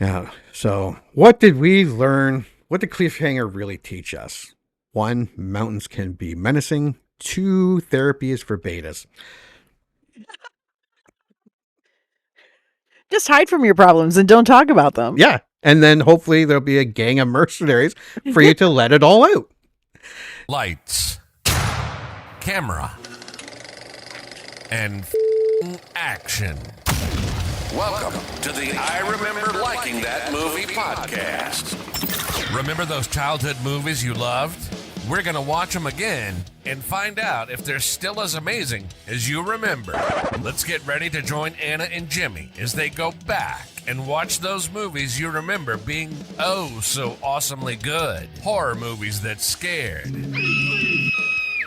Yeah. So what did we learn? What did Cliffhanger really teach us? 1, mountains can be menacing. 2, therapy is for betas. Just hide from your problems and don't talk about them. Yeah. And then hopefully there'll be a gang of mercenaries for you to let it all out. Lights, camera, and action. Welcome to the I Remember Liking That Movie podcast. Remember those childhood movies you loved? We're going to watch them again and find out if they're still as amazing as you remember. Let's get ready to join Anna and Jimmy as they go back and watch those movies you remember being oh so awesomely good. Horror movies that scared.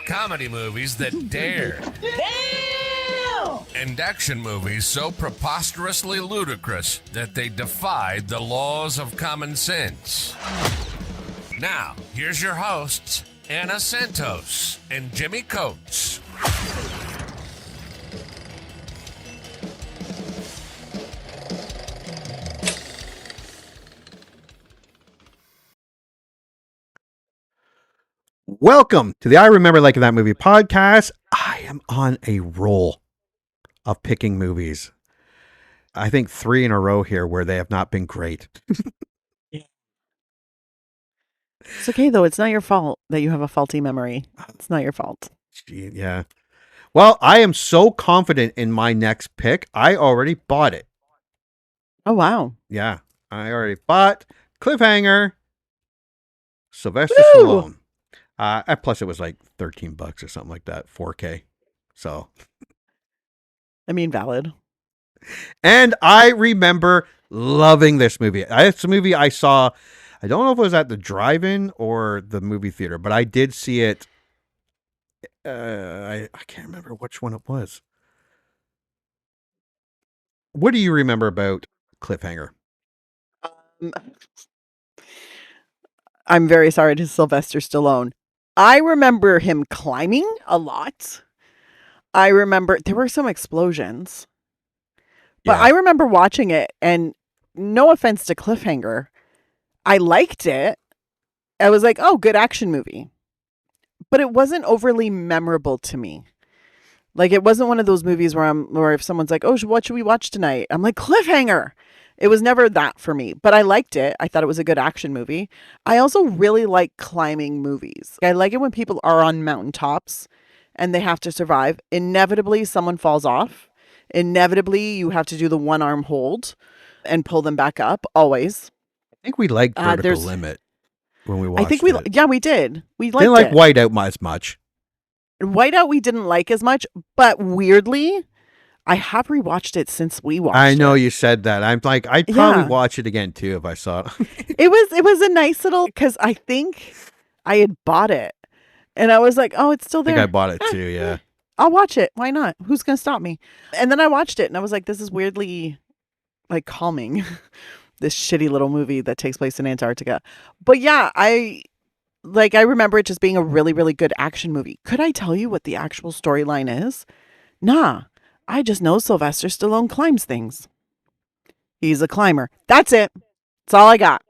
Comedy movies that dared. Damn! And action movies so preposterously ludicrous that they defied the laws of common sense. Now, here's your hosts, Anna Santos and Jimmy Coates. Welcome to the I Remember Liking That Movie podcast. I am on a roll of picking movies. I think 3 in a row here where they have not been great. It's okay, though. It's not your fault that you have a faulty memory. It's not your fault. Gee, yeah. Well, I am so confident in my next pick. I already bought it. Oh, wow. Yeah, I already bought Cliffhanger. Sylvester Woo! Stallone. Plus, it was like $13 or something like that, 4K. So, I mean, valid. and I remember loving this movie. It's a movie I saw. I don't know if it was at the drive-in or the movie theater, but I did see it. I can't remember which one it was. What do you remember about Cliffhanger? I'm very sorry to Sylvester Stallone. I remember him climbing a lot. I remember there were some explosions. But I remember watching it, and no offense to Cliffhanger, I liked it. I was like, oh, good action movie. But it wasn't overly memorable to me. Like, it wasn't one of those movies where if someone's like, oh, what should we watch tonight? I'm like, Cliffhanger. It was never that for me, but I liked it. I thought it was a good action movie. I also really like climbing movies. I like it when people are on mountaintops and they have to survive. Inevitably, someone falls off. Inevitably, you have to do the one-arm hold and pull them back up, always. I think we liked Vertical Limit when we watched it. We did. We liked Didn't like it. Whiteout as much. Whiteout we didn't like as much, but weirdly, I have rewatched it since we watched it. I know you said that. I'm like, I'd probably watch it again too if I saw it. It was a nice little, because I think I had bought it and I was like, oh, it's still there. I think I bought it too, yeah. I'll watch it. Why not? Who's going to stop me? And then I watched it and I was like, this is weirdly like calming. This shitty little movie that takes place in Antarctica. But yeah, I remember it just being a really, really good action movie. Could I tell you what the actual storyline is? Nah. I just know Sylvester Stallone climbs things. He's a climber. That's it. That's all I got.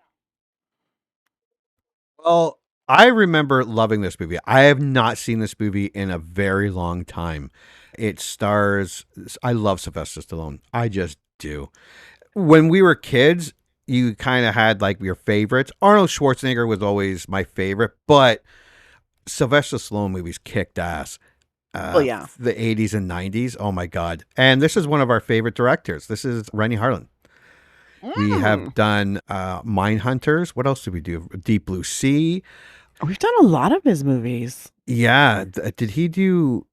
Well, I remember loving this movie. I have not seen this movie in a very long time. It stars, I love Sylvester Stallone. I just do. When we were kids, you kind of had like your favorites. Arnold Schwarzenegger was always my favorite, but Sylvester Stallone movies kicked ass. Yeah. The 80s and 90s. Oh my God. And this is one of our favorite directors. This is Rennie Harlin. We have done Mindhunters. What else did we do? Deep Blue Sea. We've done a lot of his movies. Yeah. Did he do...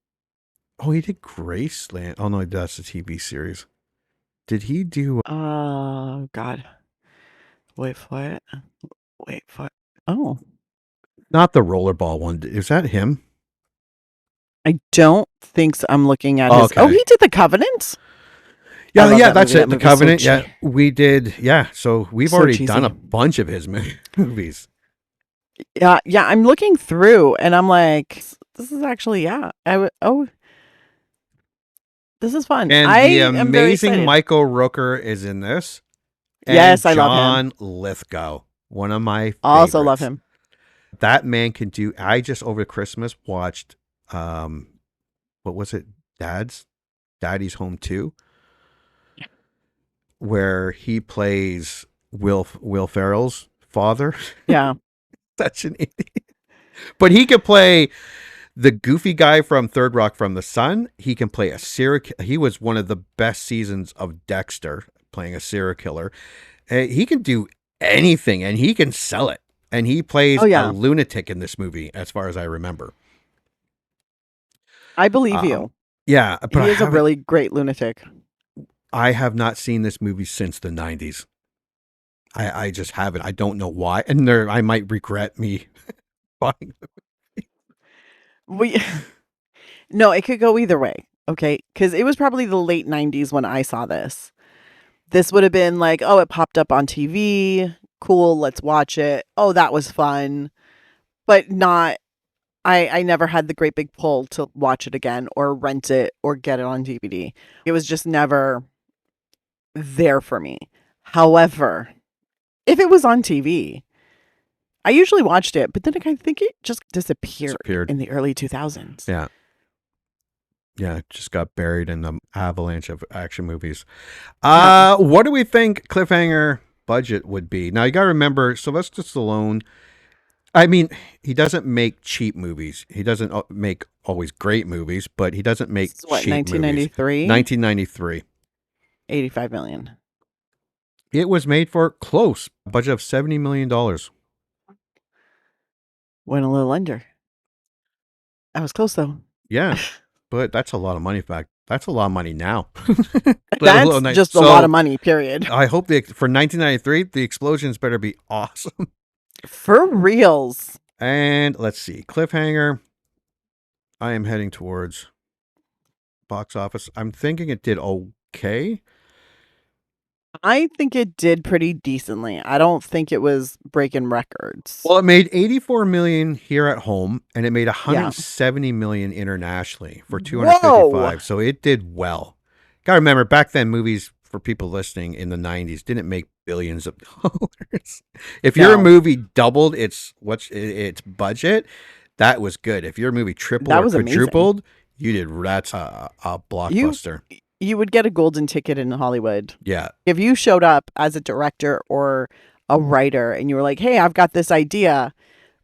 Oh, he did Graceland. Oh no, that's a TV series. Did he do... Oh, God. Wait for it. Oh. Not the rollerball one. Is that him? I don't think so. I'm looking at his... Okay. Oh, he did The Covenant? Yeah, that's movie. it. The Covenant. So we did. Yeah, so we've already done a bunch of his movies. Yeah. I'm looking through, and I'm like, this is actually this is fun. And the amazing Michael Rooker is in this. And Yes, I love him. John Lithgow, one of my favorites. Also love him. That man can do. I just over Christmas watched, what was it? Daddy's Home 2, where he plays Will Ferrell's father. Yeah. Such an idiot. But he could play the goofy guy from Third Rock from the Sun. He can play a serial. He was one of the best seasons of Dexter, playing a serial killer. He can do anything, and he can sell it. And he plays a lunatic in this movie, as far as I remember. I believe you. Yeah, but he is a really great lunatic. I have not seen this movie since the 90s. I just haven't. I don't know why. And I might regret me buying it. No, it could go either way. Okay. Because it was probably the late 90s when I saw this. This would have been like, oh, it popped up on TV. Cool. Let's watch it. Oh, that was fun. But not, I never had the great big pull to watch it again or rent it or get it on DVD. It was just never there for me. However, if it was on TV, I usually watched it, but then I think it just disappeared in the early 2000s. Yeah. Yeah, it just got buried in the avalanche of action movies. What do we think Cliffhanger budget would be? Now, you got to remember, Sylvester Stallone, I mean, he doesn't make cheap movies. He doesn't make always great movies, but he doesn't make cheap 1993? movies. 1993. 85 million. It was made for close. A budget of $70 million. Went a little under. I was close, though. Yeah, but that's a lot of money back. That's a lot of money now. That's just a lot of money, period. I hope for 1993, the explosions better be awesome. For reals. And let's see. Cliffhanger. I am heading towards box office. I'm thinking it did okay. I think it did pretty decently. I don't think it was breaking records. Well, it made 84 million here at home, and it made 170 million internationally for 255. Whoa. So it did well. Got to remember, back then, movies for people listening in the 90s didn't make billions of dollars. If your movie doubled its budget, that was good. If your movie tripled or quadrupled, you did. That's a blockbuster. You would get a golden ticket in Hollywood. Yeah. If you showed up as a director or a writer and you were like, hey, I've got this idea,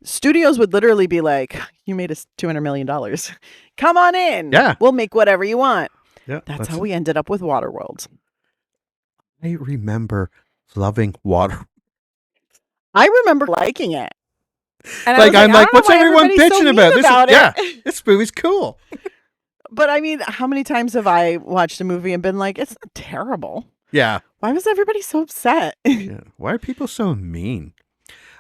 studios would literally be like, you made us $200 million. Come on in. Yeah. We'll make whatever you want. Yeah. That's how we ended up with Waterworld. I remember loving Water. I remember liking it. And I'm like, what's everyone bitching about? This movie's cool. But I mean, how many times have I watched a movie and been like, it's not terrible? Yeah. Why was everybody so upset? Yeah. Why are people so mean?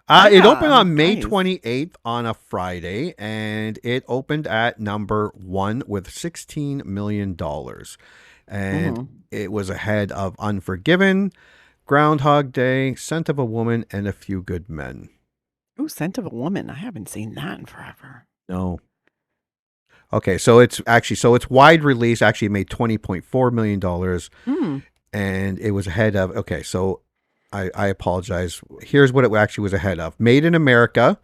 It opened on May 28th on a Friday, and it opened at number 1 with $16 million. And it was ahead of Unforgiven, Groundhog Day, Scent of a Woman, and A Few Good Men. Ooh, Scent of a Woman. I haven't seen that in forever. No. Okay, so it's wide release. Actually, made $20.4 million, and it was ahead of. Okay, so I apologize. Here's what it actually was ahead of: Made in America.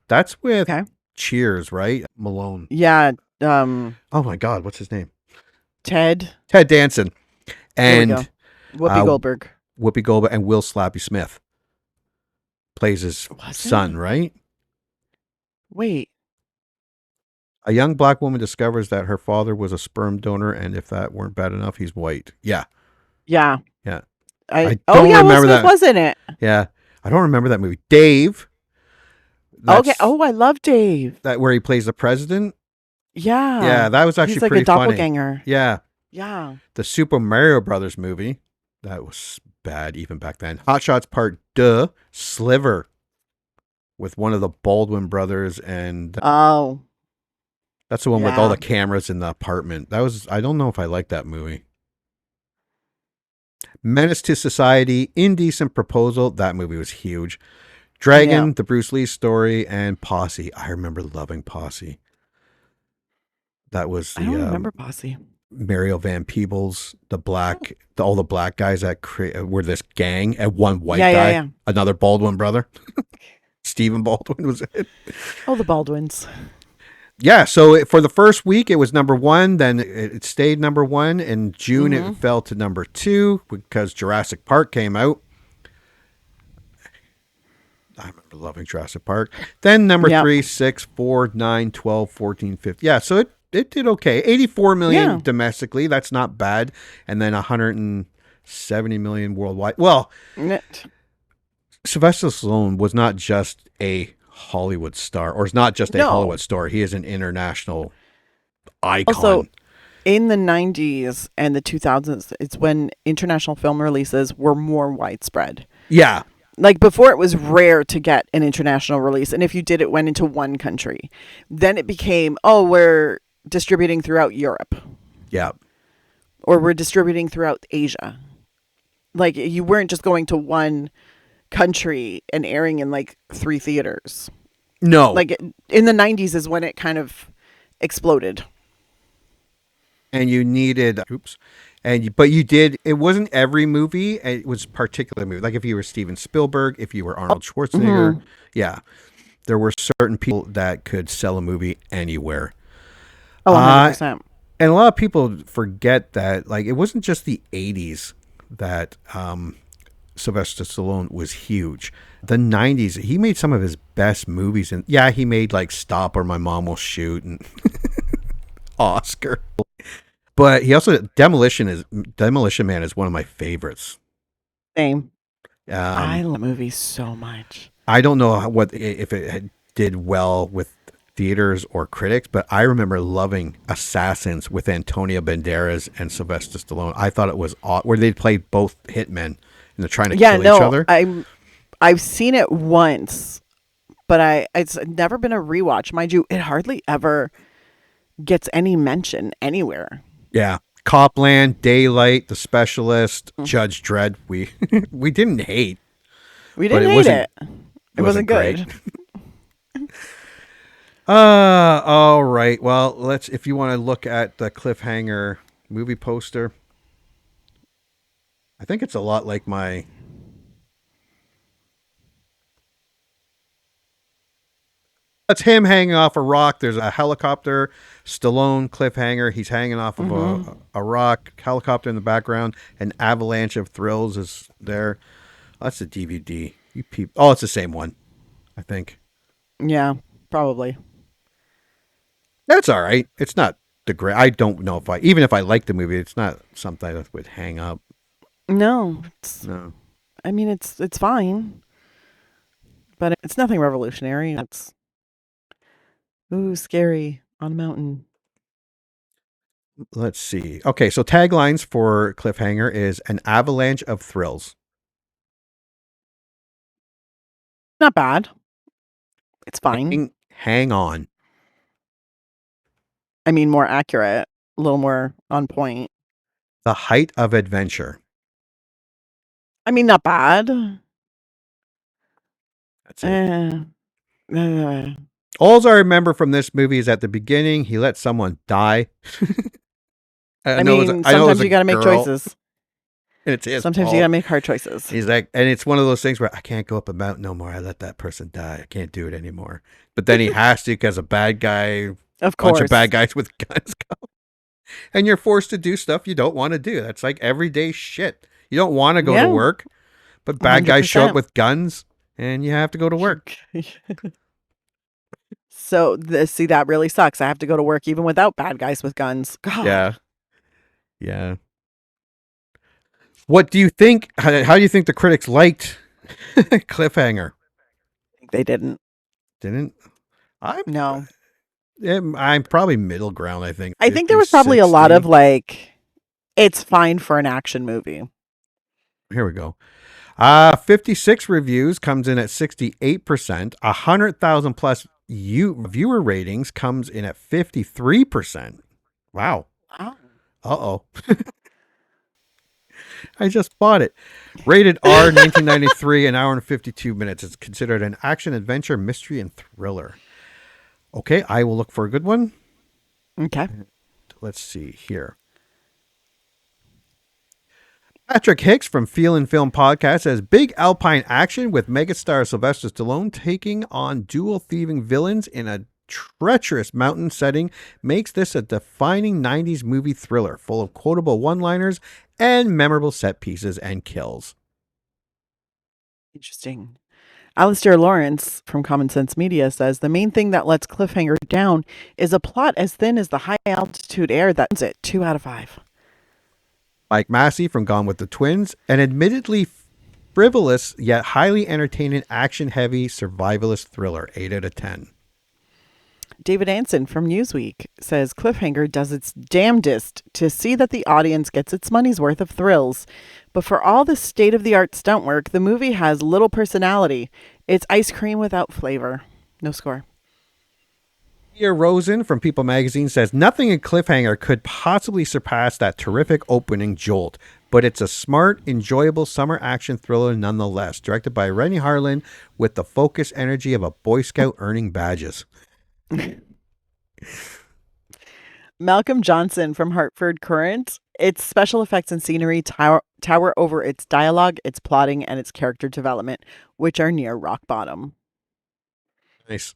That's with Cheers, right? Malone. Yeah. Oh my God, what's his name? Ted Danson, and Whoopi Goldberg. Whoopi Goldberg and Will Slappy Smith plays his son, right? Wait. A young black woman discovers that her father was a sperm donor, and if that weren't bad enough, he's white. Yeah. Yeah. Yeah. I don't remember that. Was in it. Yeah. I don't remember that movie. Dave. Okay. Oh, I love Dave. That where he plays the president. Yeah. Yeah, that was actually he's like pretty a doppelganger. Funny. Yeah. Yeah. The Super Mario Brothers movie. That was bad even back then. Hot Shots Part 2. Sliver. With one of the Baldwin brothers and... Oh. That's the one with all the cameras in the apartment. I don't know if I like that movie. Menace to Society, Indecent Proposal. That movie was huge. Dragon, the Bruce Lee story, and Posse. I remember loving Posse. That was I don't remember Posse. Mario Van Peebles, all the black guys that were this gang, and one white guy, Yeah. another Baldwin brother. Stephen Baldwin was it. Oh, the Baldwins. Yeah, so for the first week it was number one, then it stayed number one. In June it fell to number 2 because Jurassic Park came out. I remember loving Jurassic Park. Then number 3, 6, 4, 9, 12, 14, 15. Yeah, so it did okay. 84 million domestically. That's not bad. And then 170 million worldwide. Well, Sylvester Stallone was not just a Hollywood star, or is not just a Hollywood star. He is an international icon. Also, in the 90s and the 2000s, it's when international film releases were more widespread. Yeah. Like before, it was rare to get an international release. And if you did, it went into one country. Then it became, we're distributing throughout Europe. Yeah. Or we're distributing throughout Asia. Like you weren't just going to one country and airing in like 3 theaters. No. Like in the 90s is when it kind of exploded. And you needed, but you did, it wasn't every movie, it was particular movie. Like if you were Steven Spielberg, if you were Arnold Schwarzenegger, there were certain people that could sell a movie anywhere. Oh, 100%. And a lot of people forget that, like, it wasn't just the 80s that Sylvester Stallone was huge. The 90s, he made some of his best movies. And yeah, he made like Stop or My Mom Will Shoot and Oscar. But he also, Demolition Man is one of my favorites. Same. I love movies so much. I don't know if it did well with theaters or critics, but I remember loving Assassins with Antonio Banderas and Sylvester Stallone. I thought it was where they played both hitmen and they're trying to kill each other. I've seen it once, but it's never been a rewatch. Mind you, it hardly ever gets any mention anywhere. Yeah. Copland, Daylight, The Specialist, Judge Dredd. We didn't hate. We didn't hate it. It wasn't good. All right. Well, if you want to look at the Cliffhanger movie poster, I think it's a lot like that's him hanging off a rock. There's a helicopter, Stallone, Cliffhanger. He's hanging off of a rock, helicopter in the background. An avalanche of thrills is there. That's a DVD. It's the same one, I think. Yeah, probably. That's all right. It's not the great. I don't know even if I like the movie, it's not something I would hang up. No. No. I mean, it's fine, but it's nothing revolutionary. It's scary on a mountain. Let's see. Okay, so taglines for Cliffhanger is an avalanche of thrills. Not bad. It's fine. Hang on. I mean, more accurate, a little more on point. The height of adventure. I mean, not bad. That's it. All I remember from this movie is at the beginning, he let someone die. Sometimes you got to make choices. And it's his Sometimes fault. you got to make hard choices. He's like, and it's one of those things where I can't go up a mountain no more. I let that person die. I can't do it anymore. But then he has to because a bad guy, of course, bunch of bad guys with guns come. And you're forced to do stuff you don't want to do. That's like everyday shit. You don't want to go to work, but bad 100%. Guys show up with guns and you have to go to work. So, see, that really sucks. I have to go to work even without bad guys with guns. God. Yeah. Yeah. What do you think? How do you think the critics liked Cliffhanger? They didn't. Didn't? No. I'm probably middle ground, I think. I think there was probably 60. A lot of like, it's fine for an action movie. Here we go. 56 reviews comes in at 68%. 100,000 plus viewer ratings comes in at 53%. Wow. Uh-oh. I just bought it. Rated R, 1993, an hour and 52 minutes. It's considered an action, adventure, mystery, and thriller. Okay, I will look for a good one. Okay. Let's see here. Patrick Hicks from Feel and Film Podcast says big alpine action with megastar Sylvester Stallone taking on dual thieving villains in a treacherous mountain setting makes this a defining 90s movie thriller full of quotable one-liners and memorable set pieces and kills. Interesting. Alistair Lawrence from Common Sense Media says the main thing that lets Cliffhanger down is a plot as thin as the high altitude air that owns it. 2 out of 5. Mike Massey from Gone with the Twins, an admittedly frivolous yet highly entertaining action-heavy survivalist thriller. 8 out of 10. David Anson from Newsweek says Cliffhanger does its damnedest to see that the audience gets its money's worth of thrills. But for all the state-of-the-art stunt work, the movie has little personality. It's ice cream without flavor. No score. Leah Rosen from People Magazine says nothing in Cliffhanger could possibly surpass that terrific opening jolt, but it's a smart, enjoyable summer action thriller nonetheless, directed by Rennie Harlin with the focused energy of a Boy Scout earning badges. Malcolm Johnson from Hartford Courant. Its special effects and scenery tower over its dialogue, its plotting, and its character development, which are near rock bottom. Nice.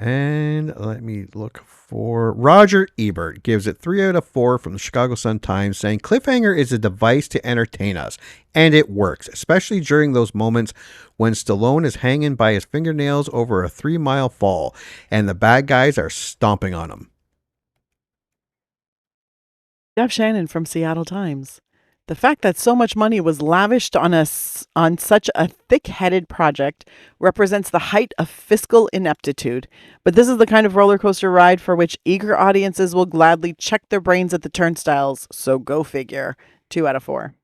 And let me look for Roger Ebert gives it 3 out of 4 from the Chicago Sun-Times, saying Cliffhanger is a device to entertain us, and it works, especially during those moments when Stallone is hanging by his fingernails over a 3-mile fall, and the bad guys are stomping on him. Jeff Shannon from Seattle Times. The fact that so much money was lavished on such a thick-headed project represents the height of fiscal ineptitude. But this is the kind of roller coaster ride for which eager audiences will gladly check their brains at the turnstiles. So go figure. 2 out of 4.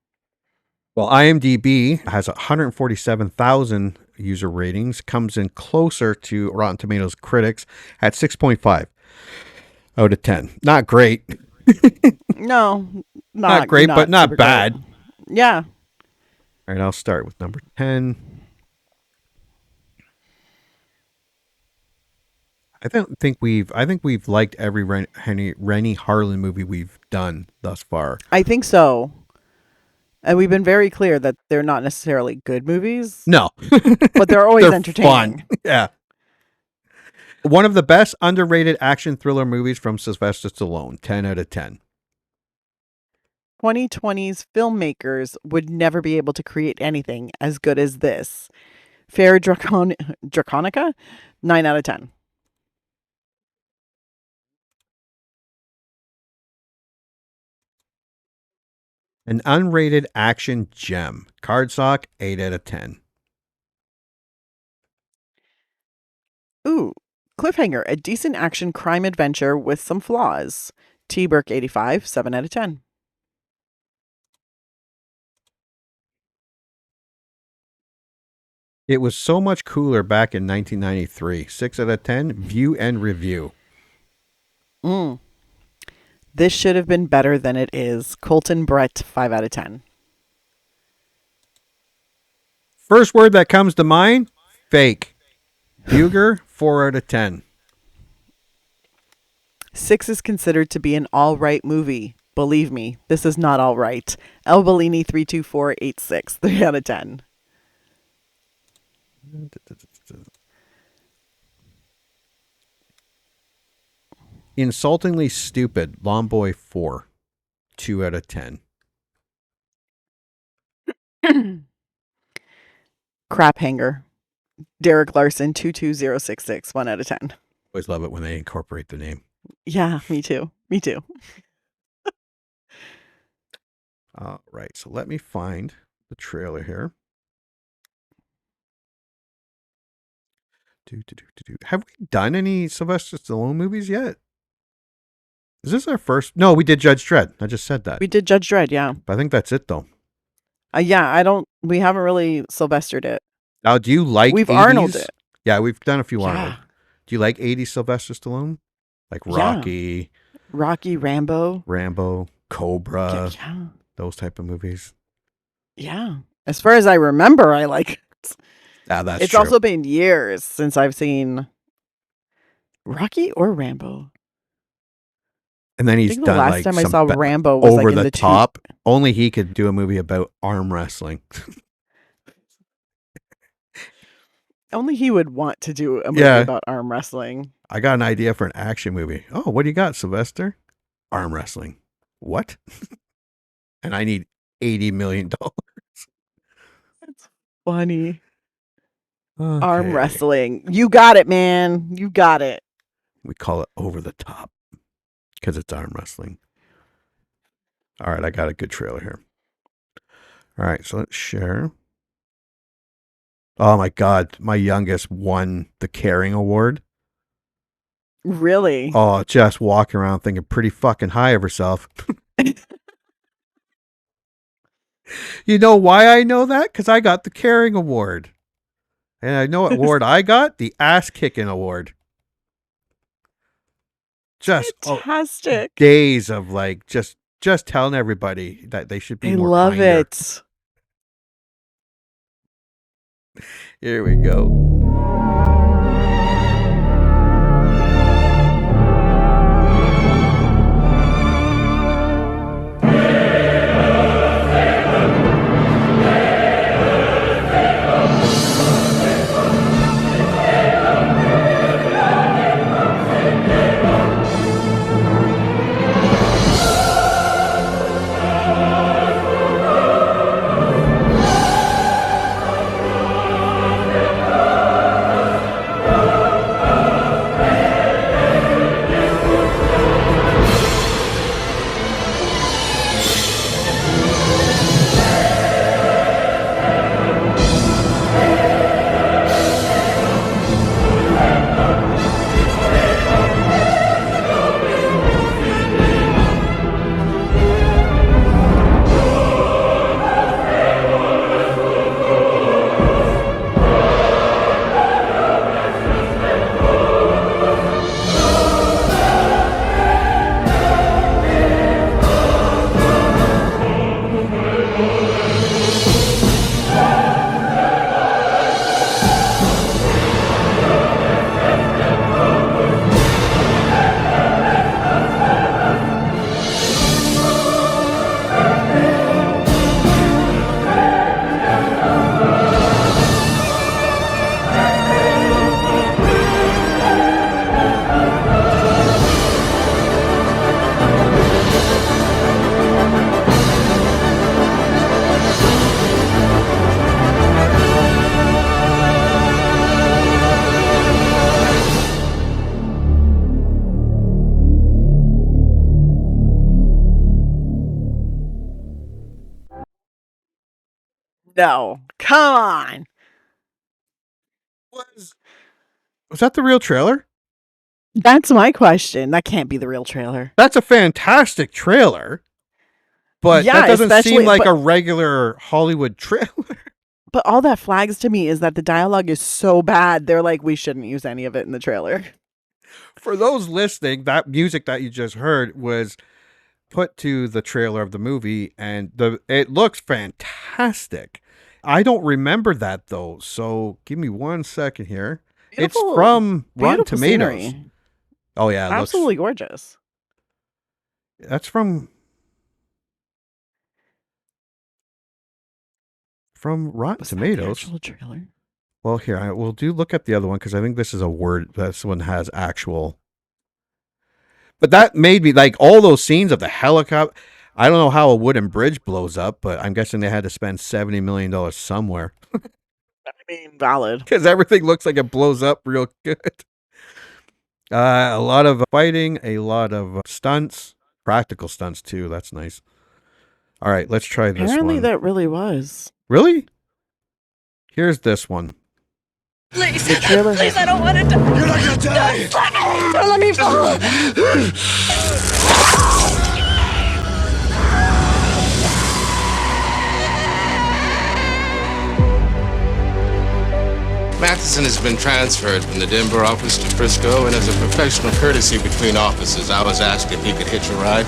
Well, IMDb has 147,000 user ratings, comes in closer to Rotten Tomatoes critics at 6.5 out of 10. Not great. No, Not great, but not bad. Great. Yeah. All right, I'll start with number 10. I think we've liked every Rennie Harlin movie we've done thus far. I think so. And we've been very clear that they're not necessarily good movies. No. But they're always They're entertaining. Fun. Yeah. One of the best underrated action thriller movies from Sylvester Stallone. 10 out of 10. 2020's filmmakers would never be able to create anything as good as this. Fair Draconica? 9 out of 10. An unrated action gem. Cardsock, 8 out of 10. Ooh, Cliffhanger, a decent action crime adventure with some flaws. T. Burke 85, 7 out of 10. It was so much cooler back in 1993. 6 out of 10. View and review. This should have been better than it is. Colton Brett, 5 out of 10. First word that comes to mind, fake. Buger, 4 out of 10. 6 is considered to be an all right movie. Believe me, this is not all right. El Bellini 32486, 3 out of 10. Insultingly stupid. Lomboy 4. 2 out of 10. Crap Hanger. Derek Larson 22066, 1 out of 10. Always love it when they incorporate the name. Yeah, me too. Me too. All right, so let me find the trailer here. Have we done any Sylvester Stallone movies yet? Is this our first? No, we did Judge Dredd. I just said that. We did Judge Dredd, yeah. But I think that's it, though. Yeah, we haven't really Sylvestered it. Now, do you like We've 80s? Arnold it. Yeah, we've done a few Yeah. Arnold. Do you like 80s Sylvester Stallone? Like Rocky, Rocky, Rambo, Cobra, yeah. those type of movies. Yeah. As far as I remember, I like it. That's It's true. also been years since I've seen Rocky or Rambo. And then I he's think the done last like time I some saw Rambo was over like in the the top. Only he could do a movie about arm wrestling. Only he would want to do a movie Yeah. about arm wrestling. I got an idea for an action movie. Oh, what do you got, Sylvester? Arm wrestling. What? And I need $80 million. That's funny. Okay. Arm wrestling. You got it, man. You got it. We call it over the top because it's arm wrestling. All right, I got a good trailer here. All right, so let's share. Oh my God, my youngest won the Caring Award. Really? Oh, just walking around thinking pretty fucking high of herself. You know why I know that? Because I got the Caring Award. And I know what award I got? The Ass Kicking Award. Just Fantastic. days of like just telling everybody that they should be I more love kinder. it. Here we go. No. Come on. Was that the real trailer? That's my question. That can't be the real trailer. That's a fantastic trailer. But Yeah, that doesn't seem especially- like but- a regular Hollywood trailer. But all that flags to me is that the dialogue is so bad. They're like, we shouldn't use any of it in the trailer. For those listening, that music that you just heard was put to the trailer of the movie, and it looks fantastic. I don't remember that though, so give me 1 second here. It's from Rotten Beautiful Tomatoes. scenery. Oh yeah, it Absolutely gorgeous. that's from Rotten Was that the Tomatoes. actual trailer? Well, here I will look at the other one because I think this is a word. This one has actual. But that made me like all those scenes of the helicopter. I don't know how a wooden bridge blows up, but I'm guessing they had to spend $70 million somewhere I mean, valid. because everything looks like it blows up real good. A lot of fighting, a lot of stunts, practical stunts too. That's nice. All right, let's try this Apparently one. that really was. Really? Here's this one. Please, The trailer- please, I don't want to die. You're not gonna die. Don't let me fall. Matheson has been transferred from the Denver office to Frisco, and as a professional courtesy between offices, I was asked if he could hitch a ride.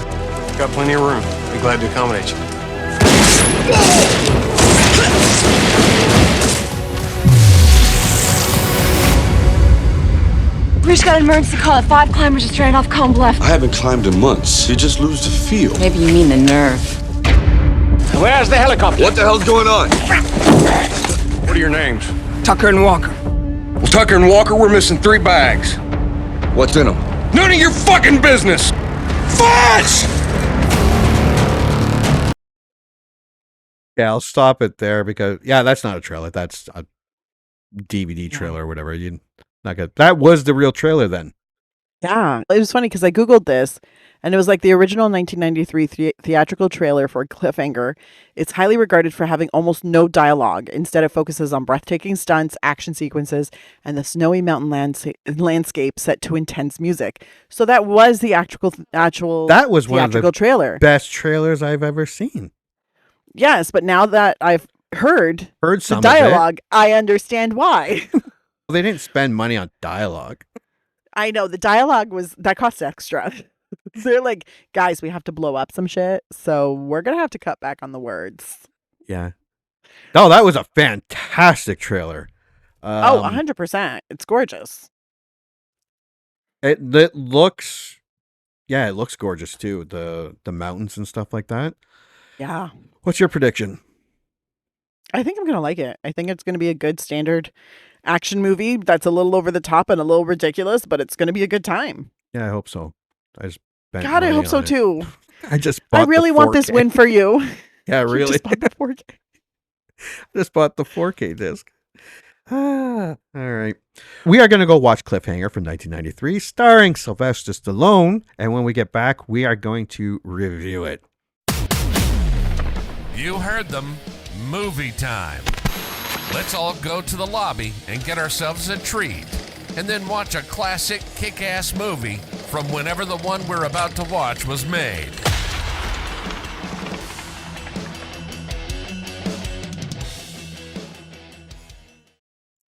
Got plenty of room. Be glad to accommodate you. We just got an emergency call that 5 climbers just ran off Combe Left. I haven't climbed in months. You just lose the feel. Maybe you mean the nerve. Where's the helicopter? What the hell's going on? What are your names? Tucker and Walker. Well, Tucker and Walker, we're missing 3 bags. What's in them? None of your fucking business! Fudge! Yeah, I'll stop it there because that's not a trailer. That's a DVD trailer or whatever. You not good. That was the real trailer then. Yeah. It was funny because I Googled this and it was like the original 1993 theatrical trailer for Cliffhanger. It's highly regarded for having almost no dialogue. Instead, it focuses on breathtaking stunts, action sequences, and the snowy mountain landscape set to intense music. So that was the actual That was one of theatrical the trailer. best trailers I've ever seen. Yes, but now that I've heard Some the dialogue, I understand why. They didn't spend money on dialogue. I know the dialogue that cost extra. They're like, guys, we have to blow up some shit, so we're gonna have to cut back on the words. Yeah. Oh, that was a fantastic trailer. 100%. It's gorgeous. It looks, it looks gorgeous too. The mountains and stuff like that. Yeah. What's your prediction? I think I'm gonna like it. I think it's gonna be a good standard action movie that's a little over the top and a little ridiculous, but it's gonna be a good time. Yeah, I hope so. I hope so too. I just I bought really the want this 4K. win for you. Yeah, You really. just bought the 4K. Just bought the 4K disc. All right. We are going to go watch Cliffhanger from 1993, starring Sylvester Stallone. And when we get back, we are going to review it. You heard them. Movie time. Let's all go to the lobby and get ourselves a treat. And then watch a classic kick-ass movie from whenever the one we're about to watch was made.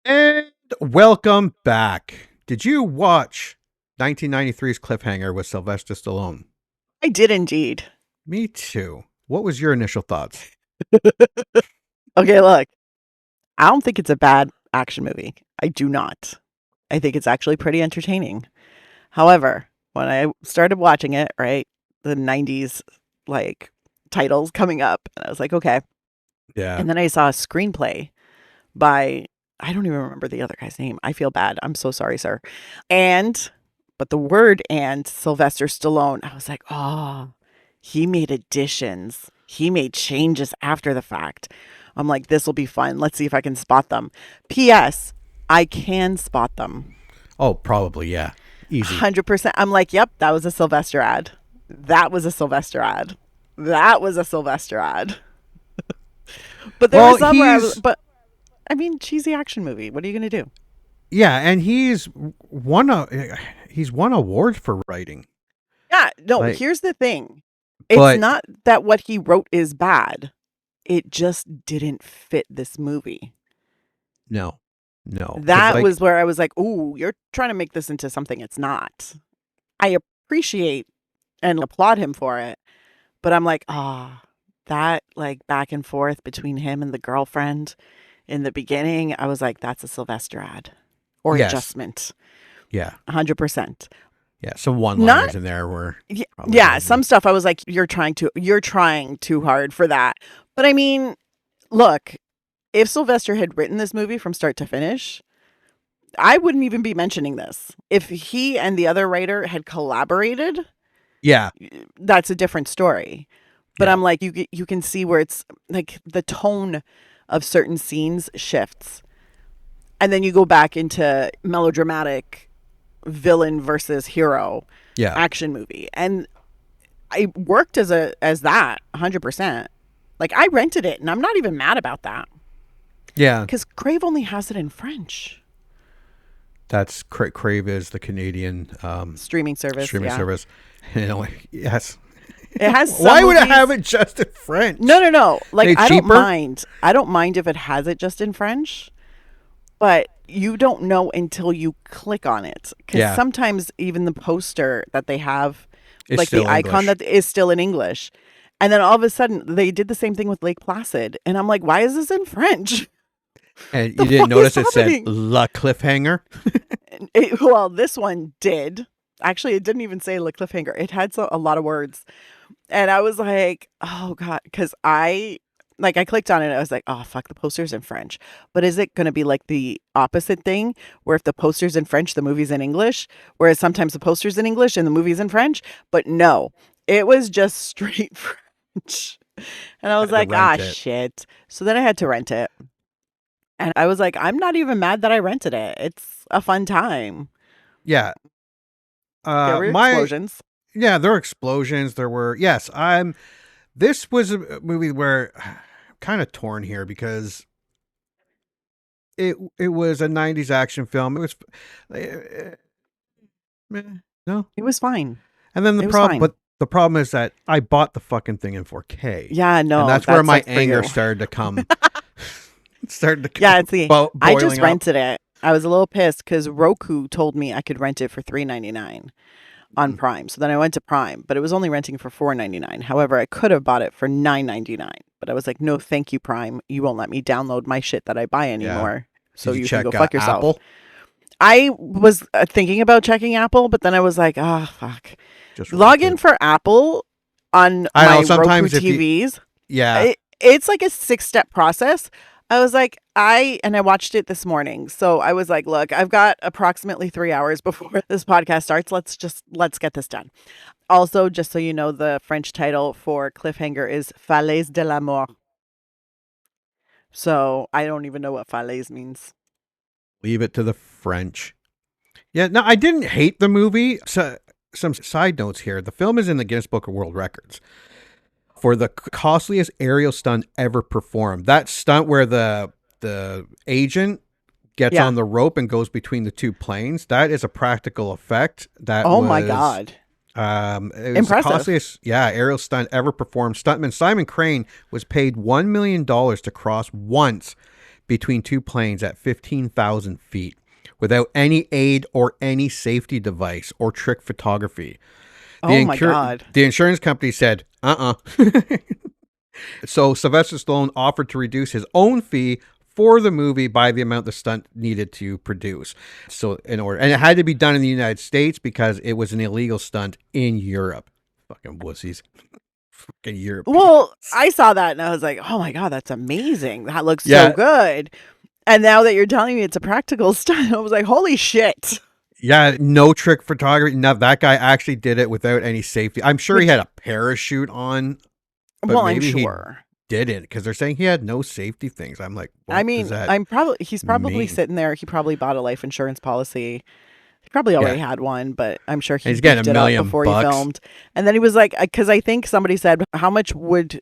And welcome back. Did you watch 1993's Cliffhanger with Sylvester Stallone? I did indeed. Me too. What was your initial thoughts? Okay, look. I don't think it's a bad action movie. I do not. I think it's actually pretty entertaining. However, when I started watching it, right, the 90s like titles coming up, and I was like, okay. Yeah. And then I saw a screenplay by, I don't even remember the other guy's name. I feel bad. I'm so sorry, sir. But the word and Sylvester Stallone, I was like, oh, he made additions. He made changes after the fact. I'm like, this will be fun. Let's see if I can spot them. P.S. I can spot them. Oh, probably, yeah. Easy. 100%. I'm like, yep, that was a Sylvester ad. That was a Sylvester ad. That was a Sylvester ad. But there was some where I mean, cheesy action movie. What are you going to do? Yeah, and he's won awards for writing. Yeah, no, Like, here's the thing. It's not that what he wrote is bad. It just didn't fit this movie. No. That was where I was like, ooh, you're trying to make this into something it's not. I appreciate and applaud him for it. But I'm like, that like back and forth between him and the girlfriend in the beginning, I was like, that's a Sylvester ad or adjustment. Yeah. 100%. Yeah, some one-liners in there were yeah, some stuff I was like, you're trying too hard for that. But I mean, look, if Sylvester had written this movie from start to finish, I wouldn't even be mentioning this. If he and the other writer had collaborated, yeah, that's a different story. But Yeah. I'm like, you can see where it's like the tone of certain scenes shifts. And then you go back into melodramatic villain versus hero action movie. And I worked as that 100%. Like I rented it and I'm not even mad about that. Yeah. Because Crave only has it in French. That's Crave is the Canadian Streaming service. service. Yes. It has some Why would it movies- have it just in French? No. Like They I cheaper? don't mind. I don't mind if it has it just in French. But you don't know until you click on it. Because sometimes even the poster that they have, It's like the still icon English. that is still in English. And then all of a sudden they did the same thing with Lake Placid. And I'm like, why is this in French? And The you didn't fuck notice is it said happening? La Cliffhanger? Well, this one did. Actually, it didn't even say like cliffhanger. It had a lot of words. And I was like, oh God, because I clicked on it. I was like, oh, fuck, the poster's in French. But is it going to be like the opposite thing where if the poster's in French, the movie's in English? Whereas sometimes the poster's in English and the movie's in French? But no, it was just straight French. And I was like, shit. So then I had to rent it. And I was like, I'm not even mad that I rented it. It's a fun time. Yeah. There were explosions. Yeah, there were explosions. There were, yes. This was a movie where I'm kind of torn here because it was a 90s action film. It was, no, it was fine. And then the problem is that I bought the fucking thing in 4K. Yeah, no. And that's where my anger started to come. Yeah, see, I just rented it. I was a little pissed because Roku told me I could rent it for $3.99 on Prime. So then I went to Prime, but it was only renting for $4.99. However, I could have bought it for $9.99. But I was like, no, thank you, Prime. You won't let me download my shit that I buy anymore. Yeah. So you can go fuck yourself. Apple? I was thinking about checking Apple, but then I was like, oh, fuck. Just log in for Apple on my Roku TVs. It's like a 6-step process. I was like, I watched it this morning. So I was like, look, I've got approximately 3 hours before this podcast starts. Let's get this done. Also, just so you know, the French title for Cliffhanger is Falaise de la Mort. So I don't even know what falaise means. Leave it to the French. Yeah, no, I didn't hate the movie. So some side notes here. The film is in the Guinness Book of World Records for the costliest aerial stunt ever performed. That stunt where the agent gets on the rope and goes between the two planes, that is a practical effect. My God. It was impressive. The costliest aerial stunt ever performed. Stuntman Simon Crane was paid $1 million to cross once between two planes at 15,000 feet without any aid or any safety device or trick photography. My God. The insurance company said, So Sylvester Stallone offered to reduce his own fee for the movie by the amount the stunt needed to produce. So and it had to be done in the United States because it was an illegal stunt in Europe. Fucking wussies. Fucking Europe. Well, I saw that and I was like, oh my God, that's amazing. That looks so good. And now that you're telling me it's a practical stunt, I was like, holy shit. Yeah, no trick photography. No, that guy actually did it without any safety. I'm sure he had a parachute on. Well, I'm sure. Didn't, because they're saying he had no safety things. I'm like, he's probably sitting there. He probably bought a life insurance policy. He probably already had one, but I'm sure he's getting $1 million before he filmed. And then he was like, because I think somebody said, how much would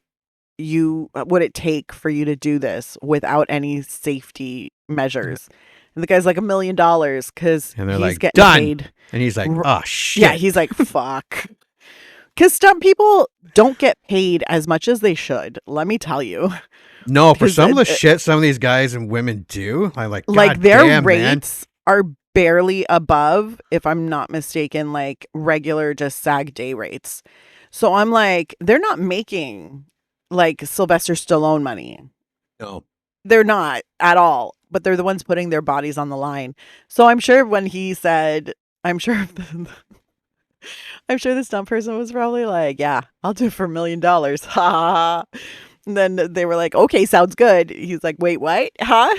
it take for you to do this without any safety measures? And the guy's like $1 million because he's getting paid. And he's like, oh shit. Yeah, he's like, fuck. Because stunt people don't get paid as much as they should. Let me tell you. No, for some of the shit some of these guys and women do, I like their rates are barely above, if I'm not mistaken, like regular just SAG day rates. So I'm like, they're not making like Sylvester Stallone money. No, they're not at all. But they're the ones putting their bodies on the line. So I'm sure when he said, I'm sure the stunt person was probably like, yeah, I'll do it for $1 million. Ha ha. And then they were like, okay, sounds good. He's like, wait, what? Huh?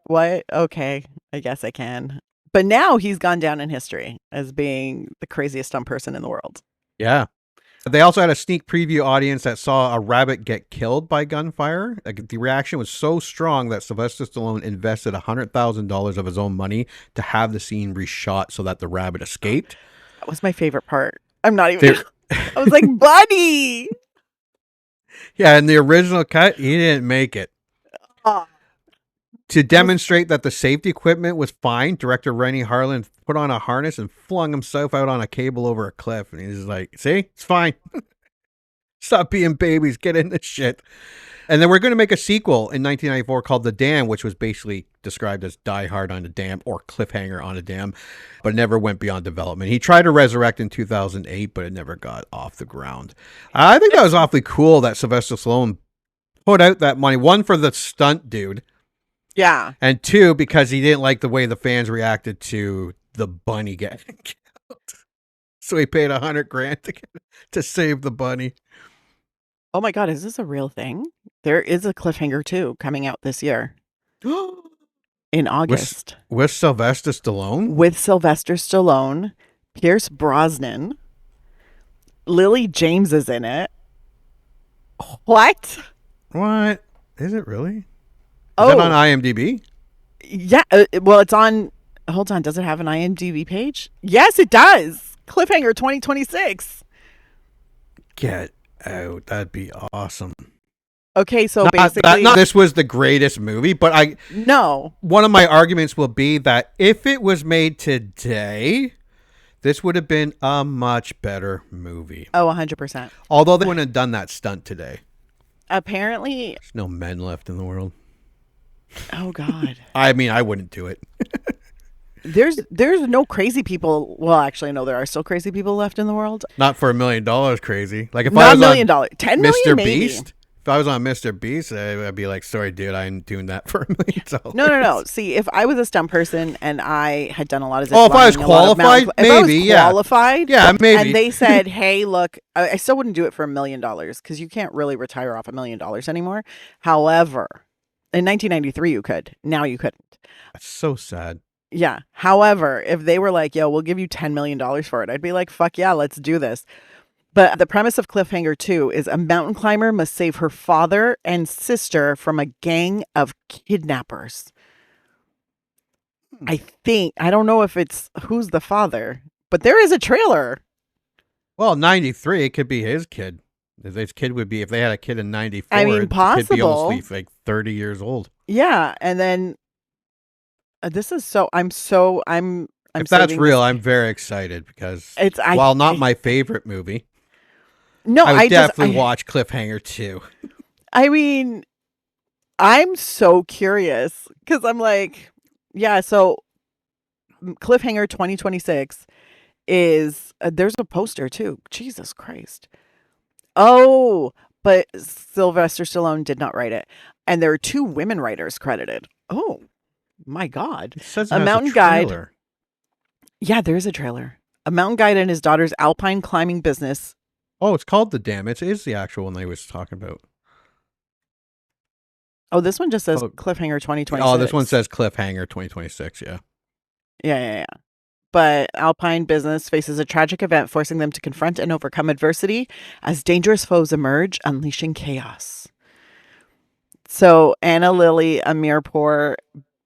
What? Okay, I guess I can. But now he's gone down in history as being the craziest stunt person in the world. Yeah. They also had a sneak preview audience that saw a rabbit get killed by gunfire. Like, the reaction was so strong that Sylvester Stallone invested $100,000 of his own money to have the scene reshot so that the rabbit escaped. That was my favorite part. I'm not even... I was like, buddy! Yeah, in the original cut, he didn't make it. To demonstrate that the safety equipment was fine, director Rennie Harlan put on a harness and flung himself out on a cable over a cliff. And he's like, see, it's fine. Stop being babies. Get in this shit. And then we're going to make a sequel in 1994 called The Dam, which was basically described as Die Hard on a Dam or Cliffhanger on a Dam, but never went beyond development. He tried to resurrect in 2008, but it never got off the ground. I think that was awfully cool that Sylvester Stallone put out that money. One, for the stunt dude. Yeah. And 2, because he didn't like the way the fans reacted to the bunny getting killed. So he paid $100,000 to save the bunny. Oh my God, is this a real thing? There is a Cliffhanger 2 coming out this year in August With Sylvester Stallone? with Sylvester Stallone, Pierce Brosnan, Lily James is in it. What? What? Is it really? Is Oh, that on IMDb? yeah. Well, it's on. Hold on. Does it have an IMDb page? Yes, it does. Cliffhanger 2026. Get out. That'd be awesome. Okay, so Not basically, this was the greatest movie, but no. one of my arguments will be that if it was made today, this would have been a much better movie. Oh, 100%. Although they wouldn't have done that stunt today. Apparently, There's no men left in the world. oh God. I mean, I wouldn't do it. There's no crazy people. Well, actually, no, there are still crazy people left in the world. Not for $1 million crazy. Like if I Not was $1 million. on 10 million, Mr. maybe. Beast, if I was on Mr. Beast, I'd be like, sorry, dude, I ain't doing that for $1 million. No. See, if I was a stunt person and I had done a lot of zip Oh, if I was lining, a lot of qualified, if I was maybe, yeah. qualified, Yeah, maybe. and they said, "Hey, look, I still wouldn't do it for $1 million because you can't really retire off $1 million anymore." However, in 1993, you could. Now you couldn't. That's so sad. Yeah. However, if they were like, "Yo, we'll give you $10 million for it," I'd be like, "Fuck yeah, let's do this." But the premise of Cliffhanger 2 is a mountain climber must save her father and sister from a gang of kidnappers. I don't know if it's who's the father, but there is a trailer. Well, 93, it could be his kid. His kid would be, if they had a kid in 94, I mean, it could be possible. almost like 30 years old. Yeah. And then this is I'm If that's saving real, this- I'm very excited because I- while not my favorite movie, No, I would I definitely watch Cliffhanger 2. I mean, I'm so curious because I'm like, yeah, so Cliffhanger 2026 is, there's a poster too. Jesus Christ. Oh, but Sylvester Stallone did not write it. And there are 2 women writers credited. Oh, my God. It says it A has mountain guide. trailer. Yeah, there is a trailer. A mountain guide and his daughter's alpine climbing business. Oh, it's called The Dam. It is the actual one they was talking about. Oh, this one just says Oh. Cliffhanger 2026. Oh, this one says Cliffhanger 2026, yeah. Yeah. But Alpine business faces a tragic event, forcing them to confront and overcome adversity as dangerous foes emerge, unleashing chaos. So Anna Lily Amirpour,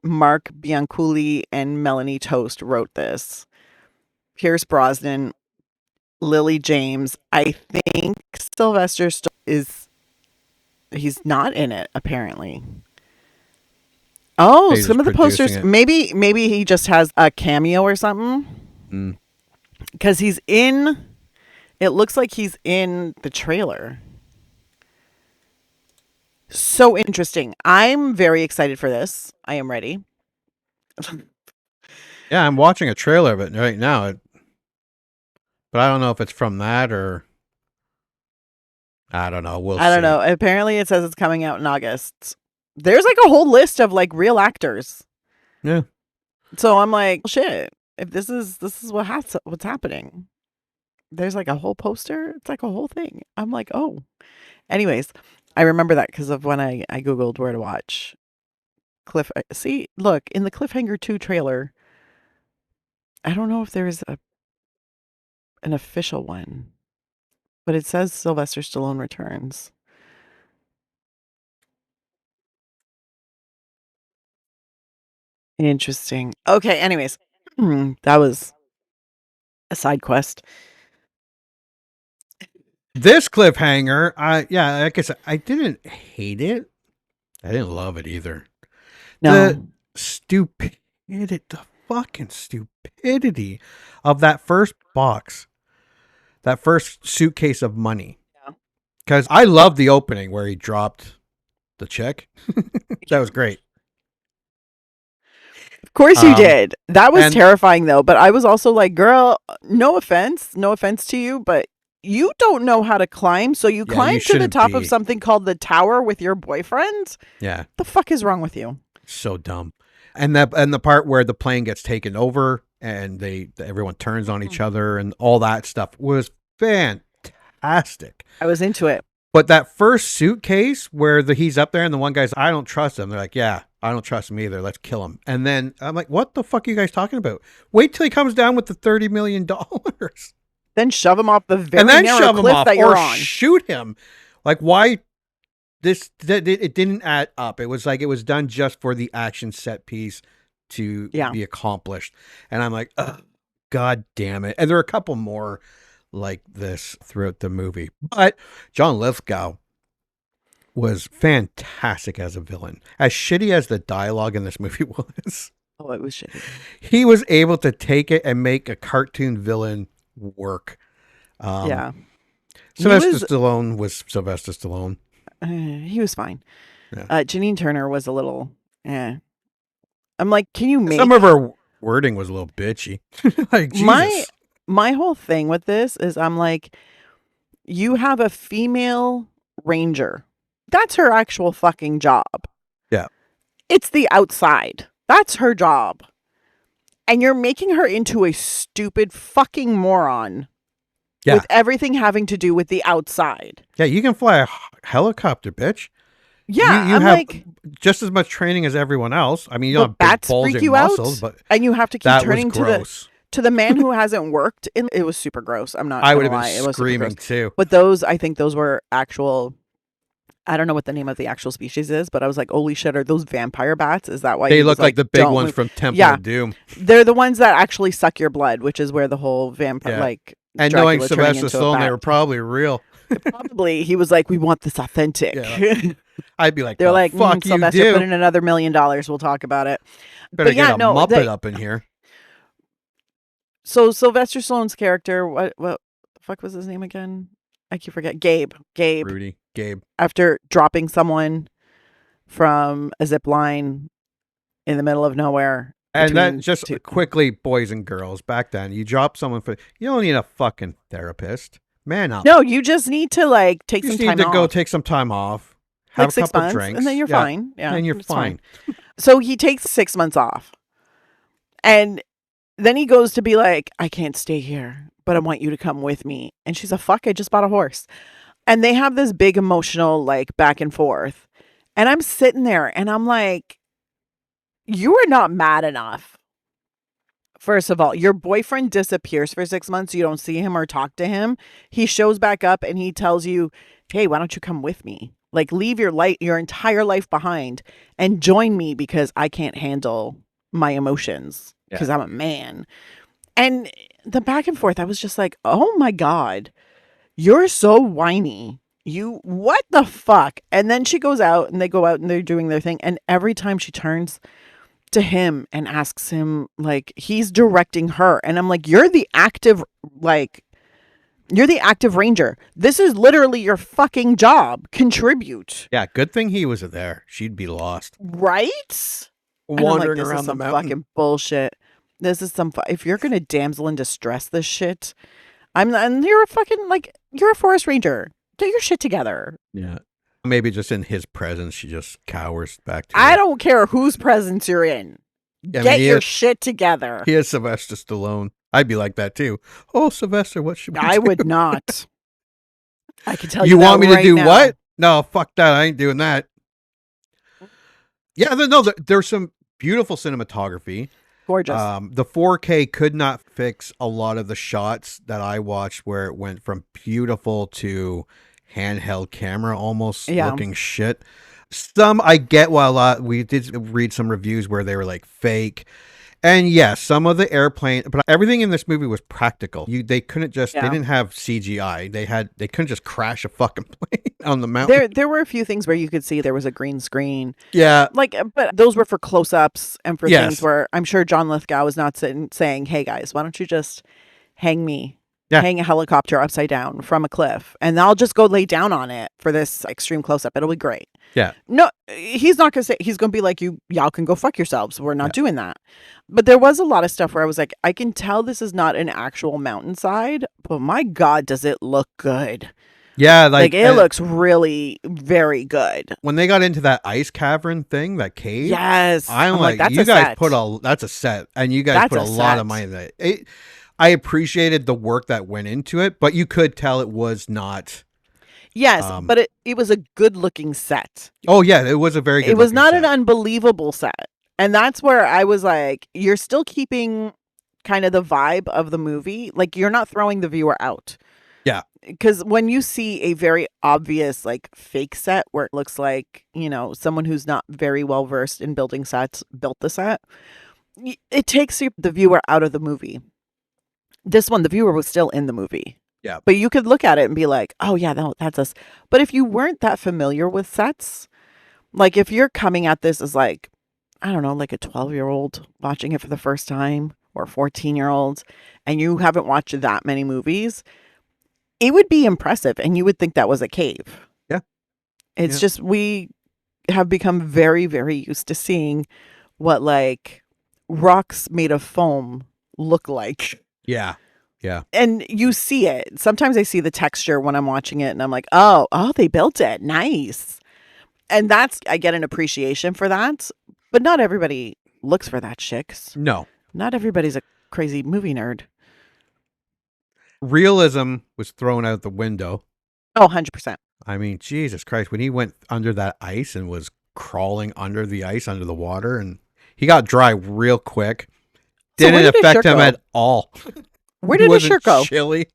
Mark Bianculli, and Melanie Toast wrote this. Pierce Brosnan, Lily James. I think Sylvester he's not in it, apparently. Oh, Maybe some of he's the posters. producing Maybe he just has a cameo or something. Because he's in. It looks like he's in the trailer. So interesting. I'm very excited for this. I am ready. Yeah, I'm watching a trailer of it right now. But I don't know if it's from that or... I don't know. I don't know. Apparently it says it's coming out in August. There's like a whole list of like real actors. Yeah. So I'm like, shit. If this is what's happening. There's like a whole poster. It's like a whole thing. I'm like, oh. Anyways, I remember that because of when I Googled where to watch See, look, in the Cliffhanger 2 trailer, I don't know if there is an official one, but it says Sylvester Stallone returns. Interesting. Okay, anyways, that was a side quest. This Cliffhanger, like I said, I didn't hate it. I didn't love it either. No. The fucking stupidity of that first box, that first suitcase of money. Yeah. Because I love the opening where he dropped the check. That was great. Of course you did. That was and- terrifying though, but I was also like, girl, no offense to you, but you don't know how to climb, so you Yeah, climb you to the shouldn't top be. of something called the tower with your boyfriend? Yeah. The fuck is wrong with you? So dumb. And the part where the plane gets taken over and everyone turns on each other and all that stuff was fantastic. I was into it. But that first suitcase where he's up there and the one guy's, I don't trust him. They're like, yeah, I don't trust him either. Let's kill him. And then I'm like, what the fuck are you guys talking about? Wait till he comes down with the $30 million. Then shove him off the very and then narrow shove him cliff off that you're or on. shoot him. Like, why? It didn't add up. It was like it was done just for the action set piece to be accomplished. And I'm like, oh, God damn it. And there are a couple more like this throughout the movie. But John Lithgow was fantastic as a villain. As shitty as the dialogue in this movie was. Oh, it was shitty. He was able to take it and make a cartoon villain work. Yeah. Sylvester Stallone was Sylvester Stallone. He was fine. Yeah. Janine Turner was a little, I'm like, can you make... Some of her wording was a little bitchy. Like, Jesus. My whole thing with this is I'm like, you have a female ranger. That's her actual fucking job. Yeah. It's the outside. That's her job. And you're making her into a stupid fucking moron. Yeah. With everything having to do with the outside. Yeah, you can fly a helicopter, bitch. Yeah, you I'm have like, just as much training as everyone else. I mean, you the don't have big bats freak bulging you muscles, out, but and you have to keep that turning was to the man who hasn't worked. It was super gross. I'm not. I would have lie. It been was super screaming gross. too. But I think those were actual. I don't know what the name of the actual species is, but I was like, holy shit, are those vampire bats? Is that why They look like the big ones from Temple of Doom? They're the ones that actually suck your blood, which is where the whole vampire and Dracula knowing turning Sylvester into a Stallone, bat. they were probably real. Probably he was like, we want this authentic. Yeah. I'd be like, they're like, fuck you Sylvester, do. put in another $1 million. We'll talk about it. Better but get a Muppet up in here. So Sylvester Stallone's character, what the fuck was his name again? I keep forgetting. Gabe. Rudy. Gabe. After dropping someone from a zip line in the middle of nowhere. And then just quickly, boys and girls, back then, you drop someone you don't need a fucking therapist. Man up. No, you just need to take you some just time need to off. go take some time off. Have like 6 a couple months, drinks. and then you're fine. Yeah, and you're it's fine. So he takes 6 months off. And then he goes to be like, I can't stay here, but I want you to come with me. And she's like, fuck, I just bought a horse. And they have this big emotional back and forth. And I'm sitting there and I'm like, you are not mad enough. First of all, your boyfriend disappears for 6 months. You don't see him or talk to him. He shows back up and he tells you, hey, why don't you come with me? Leave your entire life behind and join me because I can't handle my emotions because I'm a man. And the back and forth, I was just like, oh my God, you're so whiny. What the fuck? And then she goes out and they go out and they're doing their thing. And every time she turns to him and asks him, he's directing her. And I'm like, you're the active ranger. This is literally your fucking job. Contribute. Yeah, good thing he was there. She'd be lost. Right? Wandering this around is the some mountain. fucking bullshit. This is if you're going to damsel in distress this shit, and you're a fucking, you're a forest ranger. Get your shit together. Yeah. Maybe just in his presence, she just cowers back to I don't care whose presence you're in. Get your shit together. He is Sylvester Stallone. I'd be like that too. Oh, Sylvester, what should we do? I would not. I can tell you you want me to right do now. what? No, fuck that. I ain't doing that. Yeah, there's some beautiful cinematography. Gorgeous. The 4K could not fix a lot of the shots that I watched where it went from beautiful to handheld camera almost looking shit. Some I get we did read some reviews where they were fake. And yes, some of the airplane, but everything in this movie was practical. They couldn't they didn't have CGI. They couldn't just crash a fucking plane on the mountain. There were a few things where you could see there was a green screen. Yeah. But those were for close-ups and for things where I'm sure John Lithgow was not saying, hey guys, why don't you just hang a helicopter upside down from a cliff and I'll just go lay down on it for this extreme close-up. It'll be great. Yeah. No, he's not going to say, he's going to be like, y'all can go fuck yourselves. We're not doing that. But there was a lot of stuff where I was like, I can tell this is not an actual mountainside, but my God, does it look good. Yeah, Like it looks really very good. when they got into that ice cavern thing, that cave. Yes. I'm like, that's you a guys set. that's a set, and you guys That's put a a lot of set. money in that. I appreciated the work that went into it, but you could tell it was not. Yes, but it was a good looking set. Oh yeah, it was a very good. It was not set. an unbelievable set. And that's where I was like, you're still keeping kind of the vibe of the movie. Like you're not throwing the viewer out. Yeah. Because when you see a very obvious like fake set where it looks like, someone who's not very well versed in building sets built the set, it takes the viewer out of the movie. This one, the viewer was still in the movie. Yeah. But you could look at it and be like, oh yeah, that's us. But if you weren't that familiar with sets, like if you're coming at this as like, I don't know, like a 12-year-old watching it for the first time or 14-year-olds, and you haven't watched that many movies, it would be impressive and you would think that was a cave. Yeah. It's just we have become very, very used to seeing what like rocks made of foam look like. Yeah. Yeah. And you see it. Sometimes I see the texture when I'm watching it and I'm like, oh, they built it. Nice. And I get an appreciation for that. But not everybody looks for that shit. No. Not everybody's a crazy movie nerd. Realism was thrown out the window. Oh, 100%. I mean, Jesus Christ, when he went under that ice and was crawling under the ice, under the water, and he got dry real quick. Didn't affect him at all. Where did his shirt go? Chilly.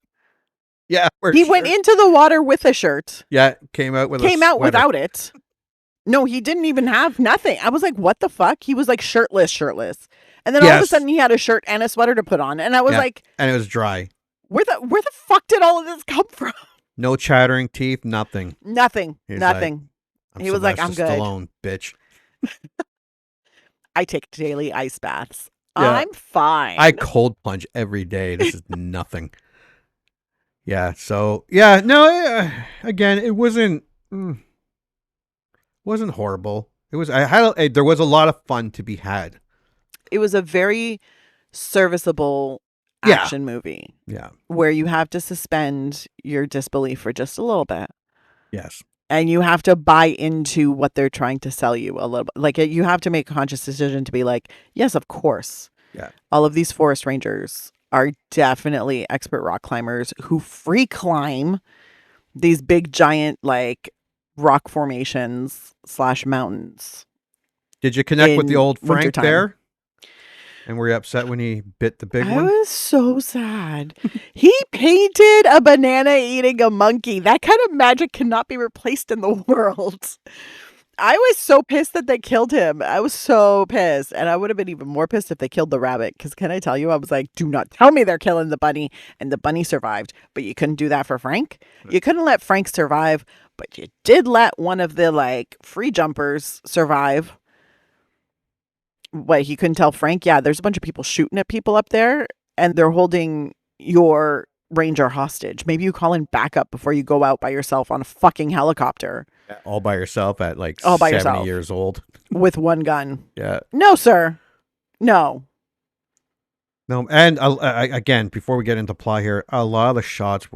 Yeah. He went into the water with a shirt. Yeah, came out without it. No, he didn't even have nothing. I was like, what the fuck? He was like shirtless. And then all of a sudden he had a shirt and a sweater to put on. And I was like, and it was dry. Where the fuck did all of this come from? No chattering teeth, nothing. Nothing. He Was like, I'm good. Stallone, bitch. I take daily ice baths. Yeah. I'm fine. I cold plunge every day. This is nothing. Yeah. So yeah, no. Again, it wasn't horrible. It was. There was a lot of fun to be had. It was a very serviceable action movie. Yeah. Where you have to suspend your disbelief for just a little bit. Yes. And you have to buy into what they're trying to sell you a little bit. Like you have to make a conscious decision to be like, yes, of course. Yeah. All of these forest rangers are definitely expert rock climbers who free climb these big giant like rock formations / mountains. Did you connect with the old Frank wintertime. there? And were you upset when he bit the big one? I was so sad. He painted a banana eating a monkey. That kind of magic cannot be replaced in the world. I was so pissed that they killed him. I was so pissed. And I would have been even more pissed if they killed the rabbit. Because can I tell you, I was like, do not tell me they're killing the bunny. And the bunny survived. But you couldn't do that for Frank. You couldn't let Frank survive. But you did let one of the like free jumpers survive. What, he couldn't tell Frank? Yeah, there's a bunch of people shooting at people up there. And they're holding your ranger hostage. Maybe you call in backup before you go out by yourself on a fucking helicopter. All by yourself at like all by 70 yourself. years old. With one gun. Yeah. No, sir. No. No, and again, before we get into plot here, a lot of the shots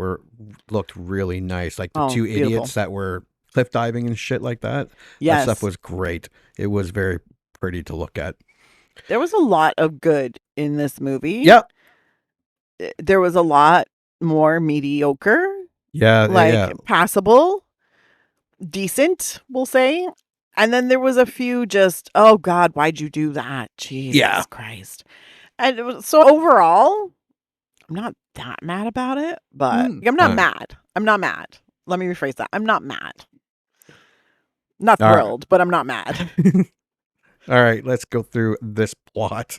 looked really nice. Like the two beautiful. idiots that were cliff diving and shit like that. Yes. That stuff was great. It was very pretty to look at. There was a lot of good in this movie. Yep. There was a lot more mediocre. Yeah. Passable. Decent, we'll say. And then there was a few just, oh God, why'd you do that? Jesus Christ. And it was, so overall, I'm not that mad about it, but I'm not mad. I'm not mad. Let me rephrase that. I'm not mad. Not thrilled, but I'm not mad. All right, let's go through this plot.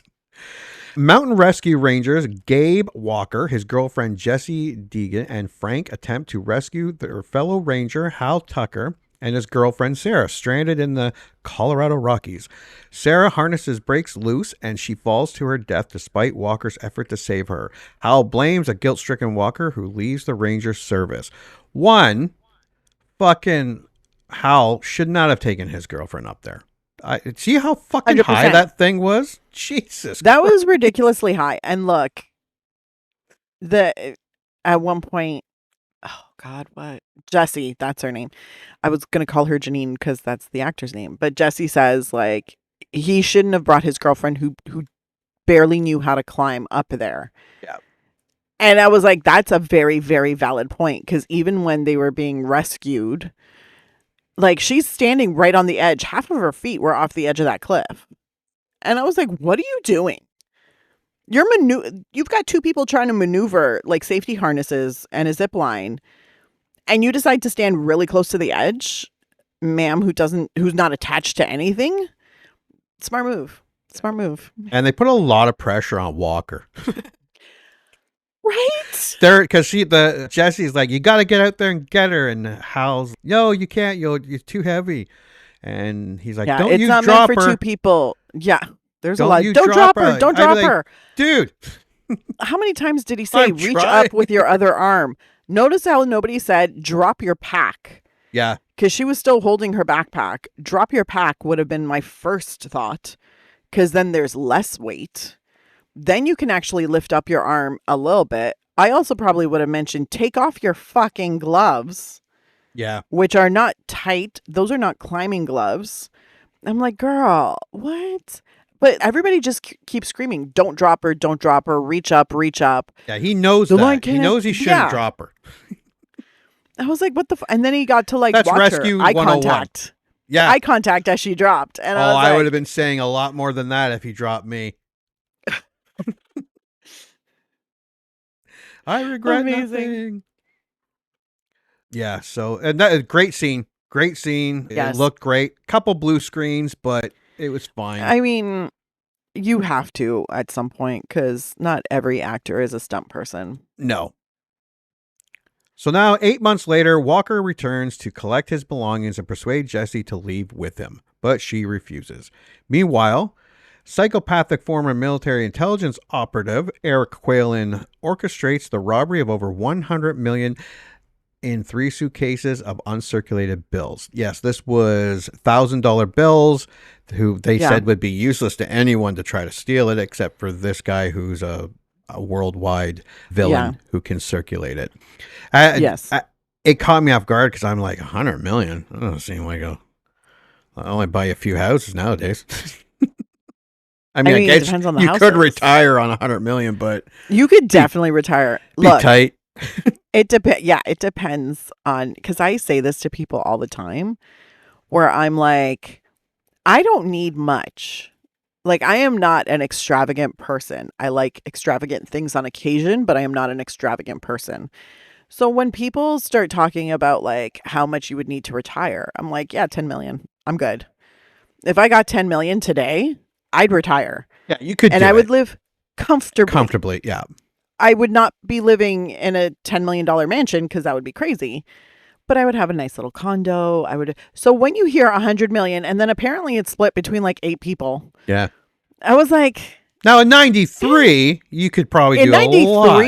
Mountain rescue rangers Gabe Walker, his girlfriend Jessie Deegan, and Frank attempt to rescue their fellow ranger Hal Tucker and his girlfriend Sarah, stranded in the Colorado Rockies. Sarah harnesses brakes loose and she falls to her death despite Walker's effort to save her. Hal blames a guilt-stricken Walker who leaves the ranger's service. One, fucking Hal should not have taken his girlfriend up there. See how fucking 100%. high that thing was? Jesus That Christ. was ridiculously high. And look, at one point, oh God, what? Jessie, that's her name. I was going to call her Janine because that's the actor's name. But Jessie says, like, he shouldn't have brought his girlfriend who barely knew how to climb up there. Yeah. And I was like, that's a very, very valid point. Because even when they were being rescued, like, she's standing right on the edge. Half of her feet were off the edge of that cliff. And I was like, what are you doing? You've got two people trying to maneuver like safety harnesses and a zip line, and you decide to stand really close to the edge, ma'am, who's not attached to anything. Smart move. And they put a lot of pressure on Walker. Right? Because Jesse's like, you got to get out there and get her, and Hal's, no, you can't. You're too heavy, and he's like, don't it's you not drop meant for her. two people. Yeah. There's Don't a lot. you Don't drop drop her. her. Don't I'd be drop like, her. Dude. How many times did he say, I'm reach trying. up with your other arm? Notice how nobody said, drop your pack. Yeah. Because she was still holding her backpack. Drop your pack would have been my first thought. Because then there's less weight. Then you can actually lift up your arm a little bit. I also probably would have mentioned, take off your fucking gloves. Yeah. Which are not tight. Those are not climbing gloves. I'm like, girl, what? But everybody just keeps screaming, don't drop her, reach up. Yeah, he knows that. He knows he shouldn't drop her. I was like, what the and then he got to like That's watch Rescue her. Eye 101. contact. Yeah. Eye contact as she dropped. And I was would have been saying a lot more than that if he dropped me. I regret nothing. Yeah, so, and that is great scene. Yes. It looked great. Couple blue screens, but it was fine. I mean, you have to at some point because not every actor is a stunt person. No. So now, 8 months later, Walker returns to collect his belongings and persuade Jessie to leave with him, but she refuses. Meanwhile, psychopathic former military intelligence operative Eric Quaylen orchestrates the robbery of over $100 million in 3 suitcases of uncirculated bills. Yes, this was $1,000 bills who they said would be useless to anyone to try to steal it, except for this guy who's a worldwide villain who can circulate it. Yes. It caught me off guard because I'm like, $100 million? That doesn't seem like I only buy a few houses nowadays. I mean, it depends on the you houses. could retire on $100 million, but you could definitely retire. Be tight. It depends. Yeah, it depends on, because I say this to people all the time where I'm like, I don't need much. Like, I am not an extravagant person. I like extravagant things on occasion, but I am not an extravagant person. So when people start talking about like how much you would need to retire, I'm like, yeah, 10 million. I'm good. If I got 10 million today, I'd retire. Yeah, you could, and I would live comfortably. Comfortably, yeah. I would not be living in a $10 million mansion because that would be crazy. But I would have a nice little condo. So when you hear 100 million, and then apparently it's split between like 8 people. Yeah. I was like, now in 93, you could probably do a lot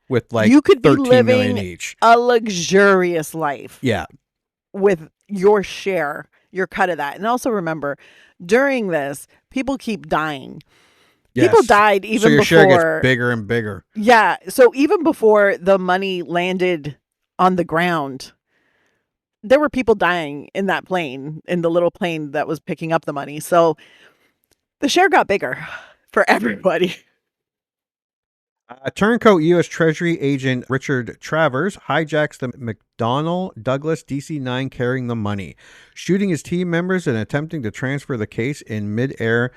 with like you could be 13 living million each. A luxurious life. Yeah. With your share, your cut of that. And also remember, during this, people keep dying. Yes. People died even so your before. Share gets bigger and bigger. Yeah. So even before the money landed on the ground, there were people dying in that plane, in the little plane that was picking up the money. So the share got bigger for everybody. Turncoat U.S. Treasury agent Richard Travers hijacks the McDonnell Douglas DC-9 carrying the money, shooting his team members and attempting to transfer the case in midair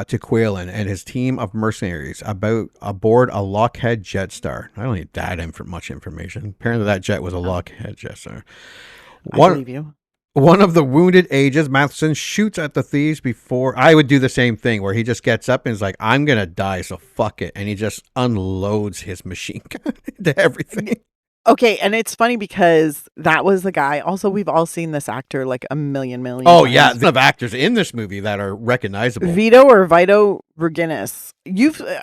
to Quaylen and his team of mercenaries aboard a Lockheed Jetstar. I don't need that much information. Apparently that jet was a Lockheed Jetstar. I believe you. One of the wounded agents, Matheson, shoots at the thieves before. I would do the same thing where he just gets up and is like, I'm going to die, so fuck it. And he just unloads his machine gun into everything. Okay, and it's funny because that was the guy. Also, we've all seen this actor like a million Oh, times. yeah. Of actors in this movie that are recognizable. Vito Verginis.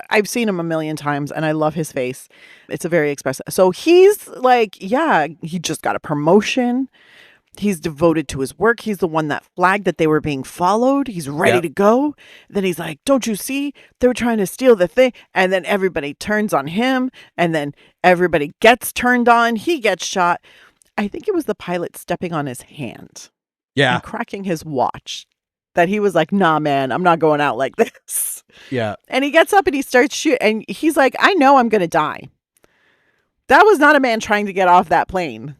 I've seen him a million times and I love his face. It's a very expressive. So he's like, yeah, he just got a promotion. He's devoted to his work. He's the one that flagged that they were being followed. He's ready to go. Then he's like, don't you see? They were trying to steal the thing. And then everybody turns on him. And then everybody gets turned on. He gets shot. I think it was the pilot stepping on his hand. Yeah. And cracking his watch. That he was like, nah, man, I'm not going out like this. Yeah. And he gets up and he starts shooting. And he's like, I know I'm going to die. That was not a man trying to get off that plane.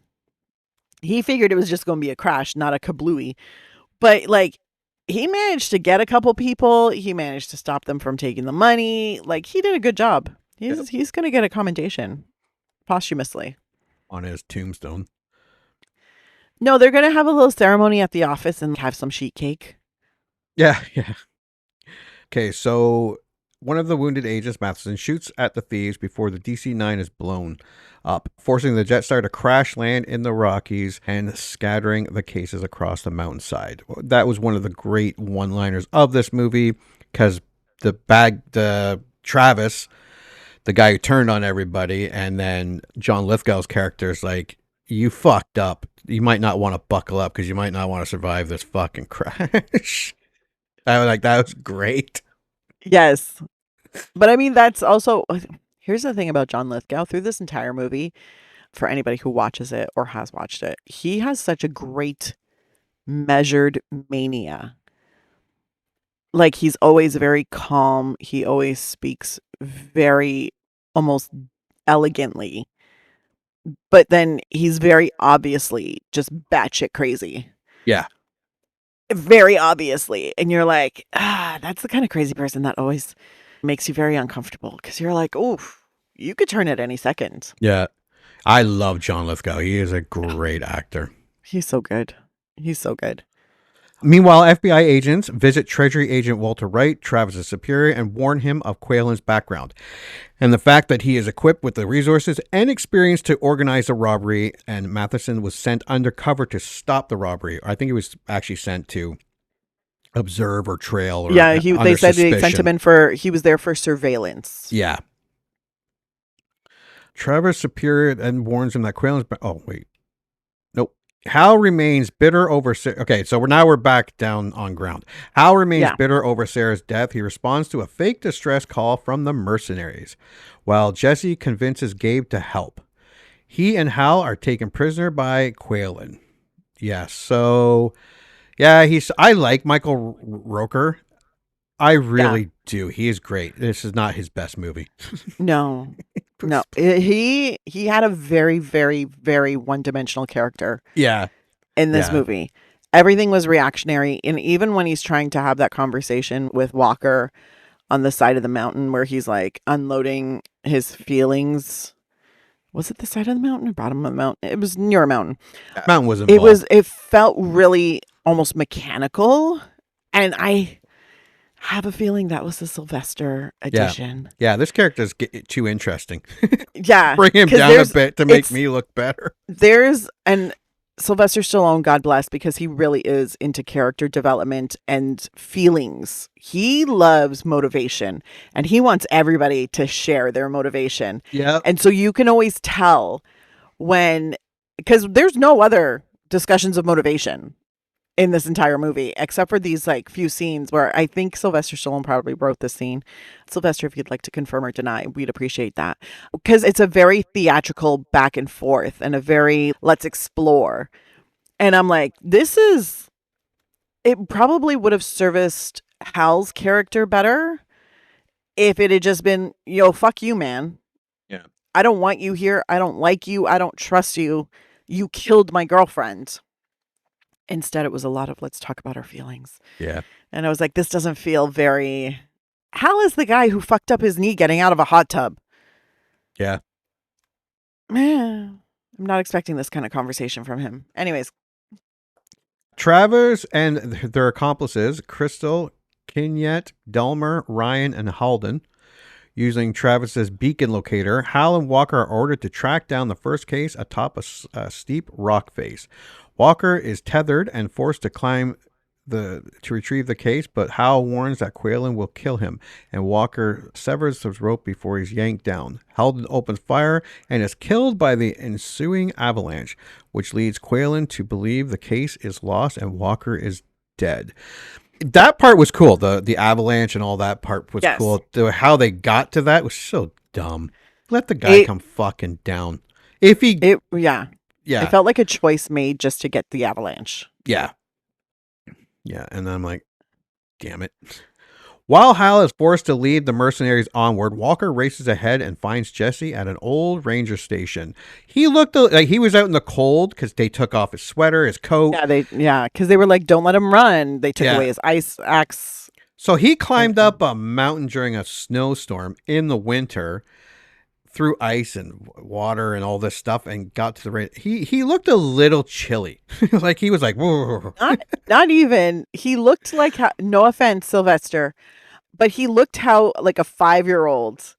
He figured it was just going to be a crash, not a kablooey. But like, he managed to get a couple people. He managed to stop them from taking the money. Like, he did a good job. He's going to get a commendation posthumously. On his tombstone. No, they're going to have a little ceremony at the office and have some sheet cake. Yeah. Okay, so one of the wounded agents, Matheson, shoots at the thieves before the DC-9 is blown up, forcing the Jetstar to crash land in the Rockies and scattering the cases across the mountainside. That was one of the great one-liners of this movie, because Travis, the guy who turned on everybody, and then John Lithgow's character is like, you fucked up. You might not want to buckle up because you might not want to survive this fucking crash. That was great. Yes. But I mean, that's also, here's the thing about John Lithgow through this entire movie, for anybody who watches it or has watched it, he has such a great measured mania. Like, he's always very calm. He always speaks very almost elegantly. But then he's very obviously just batshit crazy. Yeah. Very obviously. And you're like, that's the kind of crazy person that always makes you very uncomfortable, because you're like, oof, you could turn at any second. Yeah. I love John Lithgow. He is a great actor. He's so good. He's so good. Meanwhile, FBI agents visit Treasury Agent Walter Wright, Travis's superior, and warn him of Quaylen's background and the fact that he is equipped with the resources and experience to organize the robbery, and Matheson was sent undercover to stop the robbery. I think he was actually sent to observe or trail. Or they said suspicion. they sent him in he was there for surveillance. Yeah. Travis' superior then warns him that Quaylen's... Oh, wait. Nope. Hal remains bitter over... Okay, so we're back down on ground. Hal remains bitter over Sarah's death. He responds to a fake distress call from the mercenaries, while Jesse convinces Gabe to help. He and Hal are taken prisoner by Quaylen. Yeah, so... Yeah, I like Michael Rooker. I really do. He is great. This is not his best movie. No. No. He had a very, very, very one-dimensional character. Yeah. In this movie. Everything was reactionary. And even when he's trying to have that conversation with Walker on the side of the mountain where he's like unloading his feelings. Was it the side of the mountain or bottom of the mountain? It was near a mountain. Mountain was involved. It felt really almost mechanical. And I have a feeling that was the Sylvester edition. Yeah, this character's too interesting. Yeah. Bring him down a bit to make me look better. And Sylvester Stallone, God bless, because he really is into character development and feelings. He loves motivation, and he wants everybody to share their motivation. Yeah. And so you can always tell because there's no other discussions of motivation in this entire movie, except for these like few scenes where I think Sylvester Stallone probably wrote this scene. Sylvester, if you'd like to confirm or deny, we'd appreciate that, because it's a very theatrical back and forth and a very let's explore. And I'm like, it probably would have serviced Hal's character better if it had just been, fuck you, man. Yeah. I don't want you here. I don't like you. I don't trust you. You killed my girlfriend. Instead, it was a lot of let's talk about our feelings. Yeah. And I was like, this doesn't feel very... Hal is the guy who fucked up his knee getting out of a hot tub. Yeah. I'm not expecting this kind of conversation from him. Anyways. Travers and their accomplices, Crystal, Kinyet, Delmer, Ryan, and Halden, using Travis's beacon locator, Hal and Walker are ordered to track down the first case atop a steep rock face. Walker is tethered and forced to climb to retrieve the case, but Hal warns that Quaylen will kill him, and Walker severs the rope before he's yanked down. Hal opens fire and is killed by the ensuing avalanche, which leads Quaylen to believe the case is lost and Walker is dead. That part was cool. The avalanche and all that part was cool. How they got to that was so dumb. Let the guy come fucking down. Yeah. It felt like a choice made just to get the avalanche. Yeah. Yeah. And then I'm like, damn it. While Hal is forced to lead the mercenaries onward, Walker races ahead and finds Jesse at an old ranger station. He looked like he was out in the cold because they took off his sweater, his coat. Because they were like, don't let him run. They took away his ice axe. So he climbed up a mountain during a snowstorm in the winter through ice and water and all this stuff and got to the race. He looked a little chilly. Like he was like, whoa. Not even. He looked like, no offense, Sylvester, but he looked how like a 5-year-old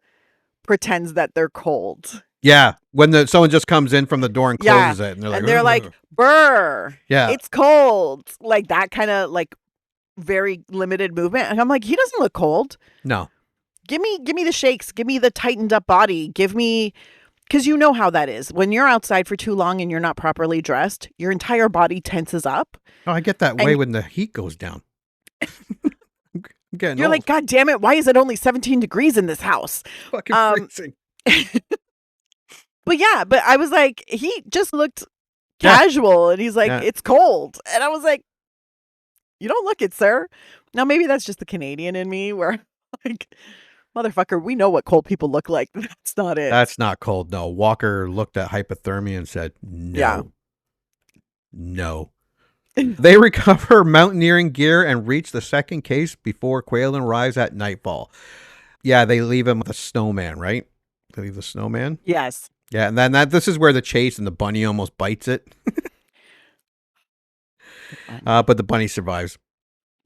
pretends that they're cold. Yeah. When someone just comes in from the door and closes it. And they're like, brr. Yeah. It's cold. Like that kind of like very limited movement. And I'm like, he doesn't look cold. No. Give me the shakes. Give me the tightened up body. Give me, because you know how that is. When you're outside for too long and you're not properly dressed, your entire body tenses up. Oh, I get that way when the heat goes down. You're like, God damn it. Why is it only 17 degrees in this house? Fucking freezing. But I was like, he just looked casual and he's like, it's cold. And I was like, you don't look it, sir. Now, maybe that's just the Canadian in me where like, motherfucker, we know what cold people look like. That's not it. That's not cold. No. Walker looked at hypothermia and said, no. Yeah. No. They recover mountaineering gear and reach the second case before Quaylen arrives at nightfall. Yeah, they leave him with a snowman, right? They leave the snowman? Yes. Yeah, and then this is where the chase and the bunny almost bites it. But the bunny survives.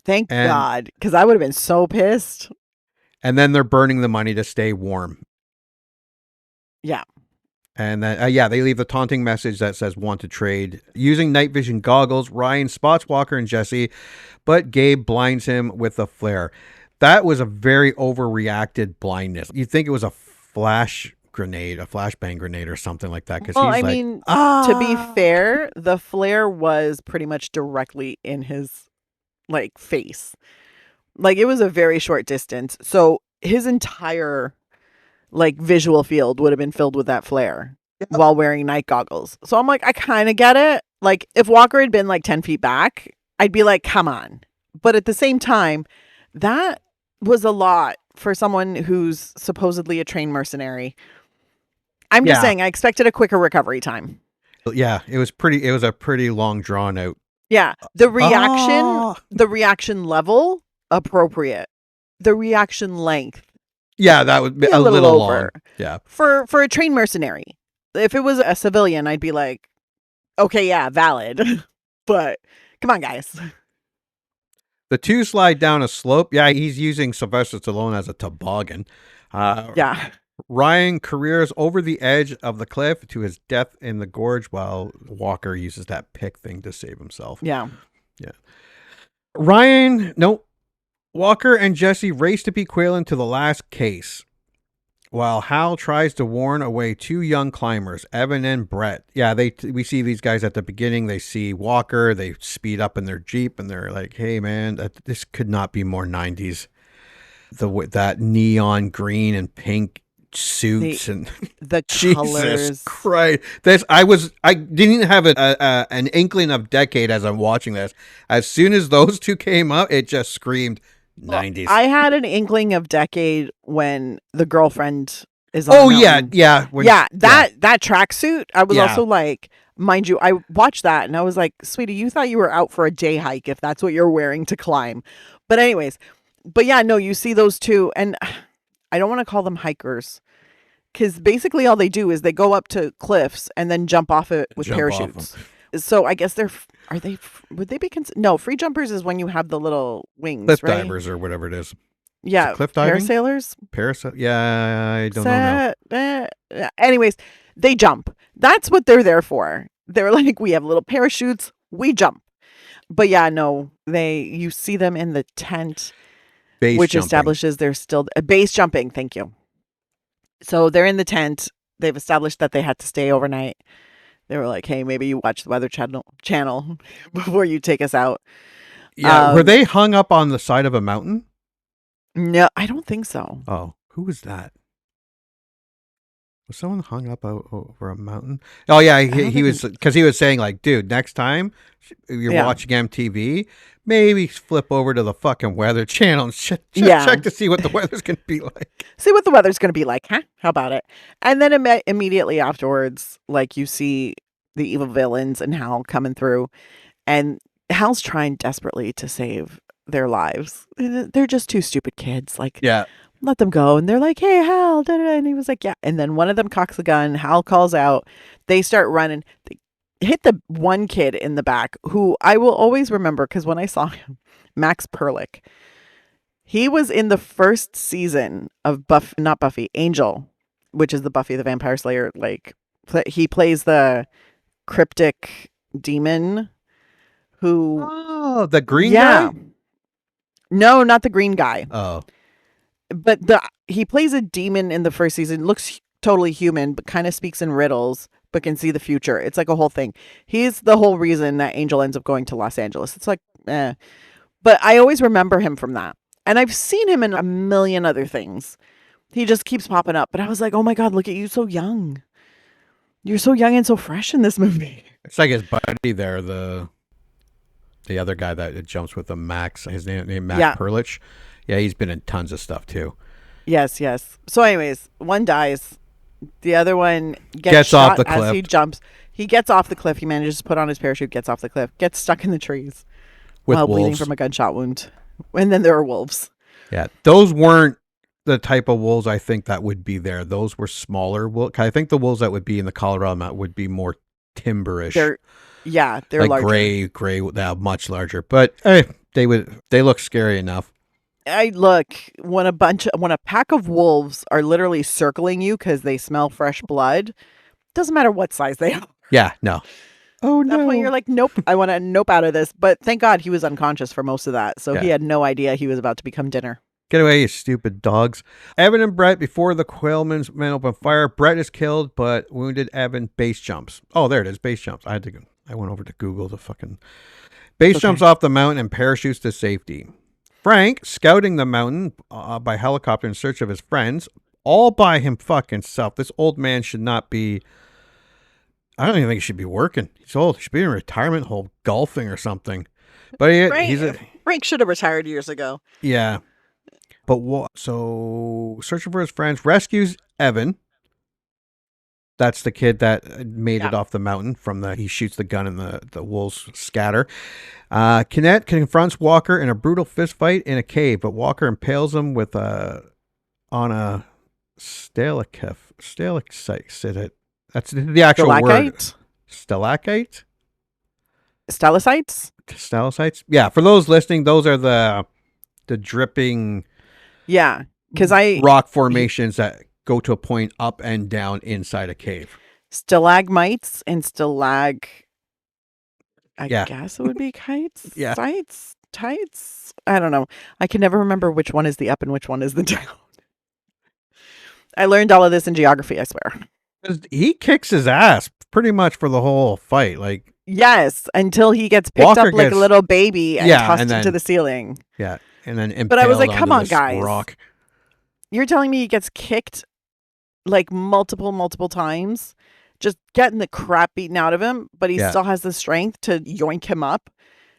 Thank God, because I would have been so pissed. And then they're burning the money to stay warm. Yeah. And then, they leave the taunting message that says want to trade. Using night vision goggles, Ryan spots Walker and Jesse, but Gabe blinds him with a flare. That was a very overreacted blindness. You'd think it was a flashbang grenade or something like that. Well, I mean, to be fair, the flare was pretty much directly in his like face. Like it was a very short distance. So his entire like visual field would have been filled with that flare while wearing night goggles. So I'm like, I kind of get it. Like if Walker had been like 10 feet back, I'd be like, come on. But at the same time, that was a lot for someone who's supposedly a trained mercenary. I'm just saying I expected a quicker recovery time. Yeah, it was a pretty long drawn out. Yeah. The reaction level, appropriate. The reaction length. Yeah, that would be a little over. Long. Yeah. For a trained mercenary. If it was a civilian, I'd be like, okay, yeah, valid. But come on, guys. The two slide down a slope. Yeah, he's using Sylvester Stallone as a toboggan. Ryan careers over the edge of the cliff to his death in the gorge while Walker uses that pick thing to save himself. Yeah. Walker and Jesse race to beat Quaylen to the last case, while Hal tries to warn away two young climbers, Evan and Brett. Yeah, we see these guys at the beginning. They see Walker. They speed up in their Jeep, and they're like, hey, man, this could not be more 90s. That neon green and pink suits and the Jesus colors. Christ. I didn't have an inkling of decade as I'm watching this. As soon as those two came up, it just screamed 90s. I had an inkling of decade when the girlfriend is on that tracksuit. I was also like, mind you, I watched that and I was like, sweetie, you thought you were out for a day hike if that's what you're wearing to climb. But anyways, you see those two, and I don't want to call them hikers because basically all they do is they go up to cliffs and then jump off it with parachutes. So I guess would they be no, free jumpers is when you have the little wings, cliff right? divers or whatever it is. Yeah, cliff diving? Parasailers. Yeah, I don't know. Anyways, they jump. That's what they're there for. They're like, we have little parachutes. We jump. But yeah, no, you see them in the tent, Base which jumping. establishes they're still base jumping. Thank you. So they're in the tent. They've established that they had to stay overnight. They were like, "Hey, maybe you watch the Weather Channel before you take us out." Yeah, were they hung up on the side of a mountain? No, I don't think so. Oh, who was that? Was someone hung up over a mountain? Oh yeah, he was, because he was saying like, dude, next time you're watching MTV, maybe flip over to the fucking Weather Channel and check to see what the weather's gonna be like. See what the weather's gonna be like, huh? How about it? And then immediately afterwards, like you see the evil villains and Hal coming through, and Hal's trying desperately to save their lives. They're just two stupid kids. Like, Yeah. let them go. And they're like, "Hey, Hal," and he was like, "Yeah." And then one of them cocks the gun. Hal calls out. They start running. They hit the one kid in the back, who I will always remember, because when I saw him, Max Perlich, he was in the first season of not Buffy, Angel, which is the Buffy the Vampire Slayer. Like, he plays the cryptic demon who. Oh, the green guy? No, not the green guy. Oh. But he plays a demon in the first season, looks totally human, but kind of speaks in riddles, but can see the future. It's like a whole thing. He's the whole reason that Angel ends up going to Los Angeles. It's like, But I always remember him from that. And I've seen him in a million other things. He just keeps popping up. But I was like, oh my God, look at you, so young. You're so young and so fresh in this movie. It's like his buddy there, the other guy that jumps with the Max. His name Matt Perlich. Yeah, he's been in tons of stuff too. Yes. So anyways, one dies. The other one gets shot off the cliff. As he jumps. He gets off the cliff. He manages to put on his parachute, gets off the cliff, gets stuck in the trees while bleeding from a gunshot wound. And then there are wolves. Yeah, those weren't the type of wolves I think that would be there. Those were smaller wolves. I think the wolves that would be in the Colorado Mountain would be more timberish. They're like larger. gray, much larger. But they look scary enough. When a pack of wolves are literally circling you because they smell fresh blood, doesn't matter what size they are. Yeah, no. Oh no. At that point, you're like, nope, I want to nope out of this. But thank God he was unconscious for most of that, so he had no idea he was about to become dinner. Get away, you stupid dogs. Evan and Brett, before the Quailman's men open fire, Brett is killed, but wounded Evan base jumps. Oh, there it is, base jumps. I went over to Google the fucking base jumps off the mountain and parachutes to safety. Frank, scouting the mountain by helicopter in search of his friends, all by him fucking self. This old man should not be, I don't even think he should be working. He's old. He should be in retirement home golfing or something. But Frank should have retired years ago. Yeah. But so searching for his friends, rescues Evan. That's the kid that made it off the mountain he shoots the gun and the wolves scatter. Kinnett confronts Walker in a brutal fist fight in a cave, but Walker impales him on a stalactite. That's the actual word. Stalactite? Stalactites? Yeah, for those listening, those are the dripping rock formations that go to a point up and down inside a cave. Stalagmites and I guess it would be kites? Yeah. Tights? I don't know. I can never remember which one is the up and which one is the down. I learned all of this in geography, I swear. He kicks his ass pretty much for the whole fight. Like, yes, until he gets picked Walker up like a little baby and tossed into the ceiling. Yeah, and then but I was like, come on, guys. Rock. You're telling me he gets kicked like multiple times, just getting the crap beaten out of him, but he still has the strength to yoink him up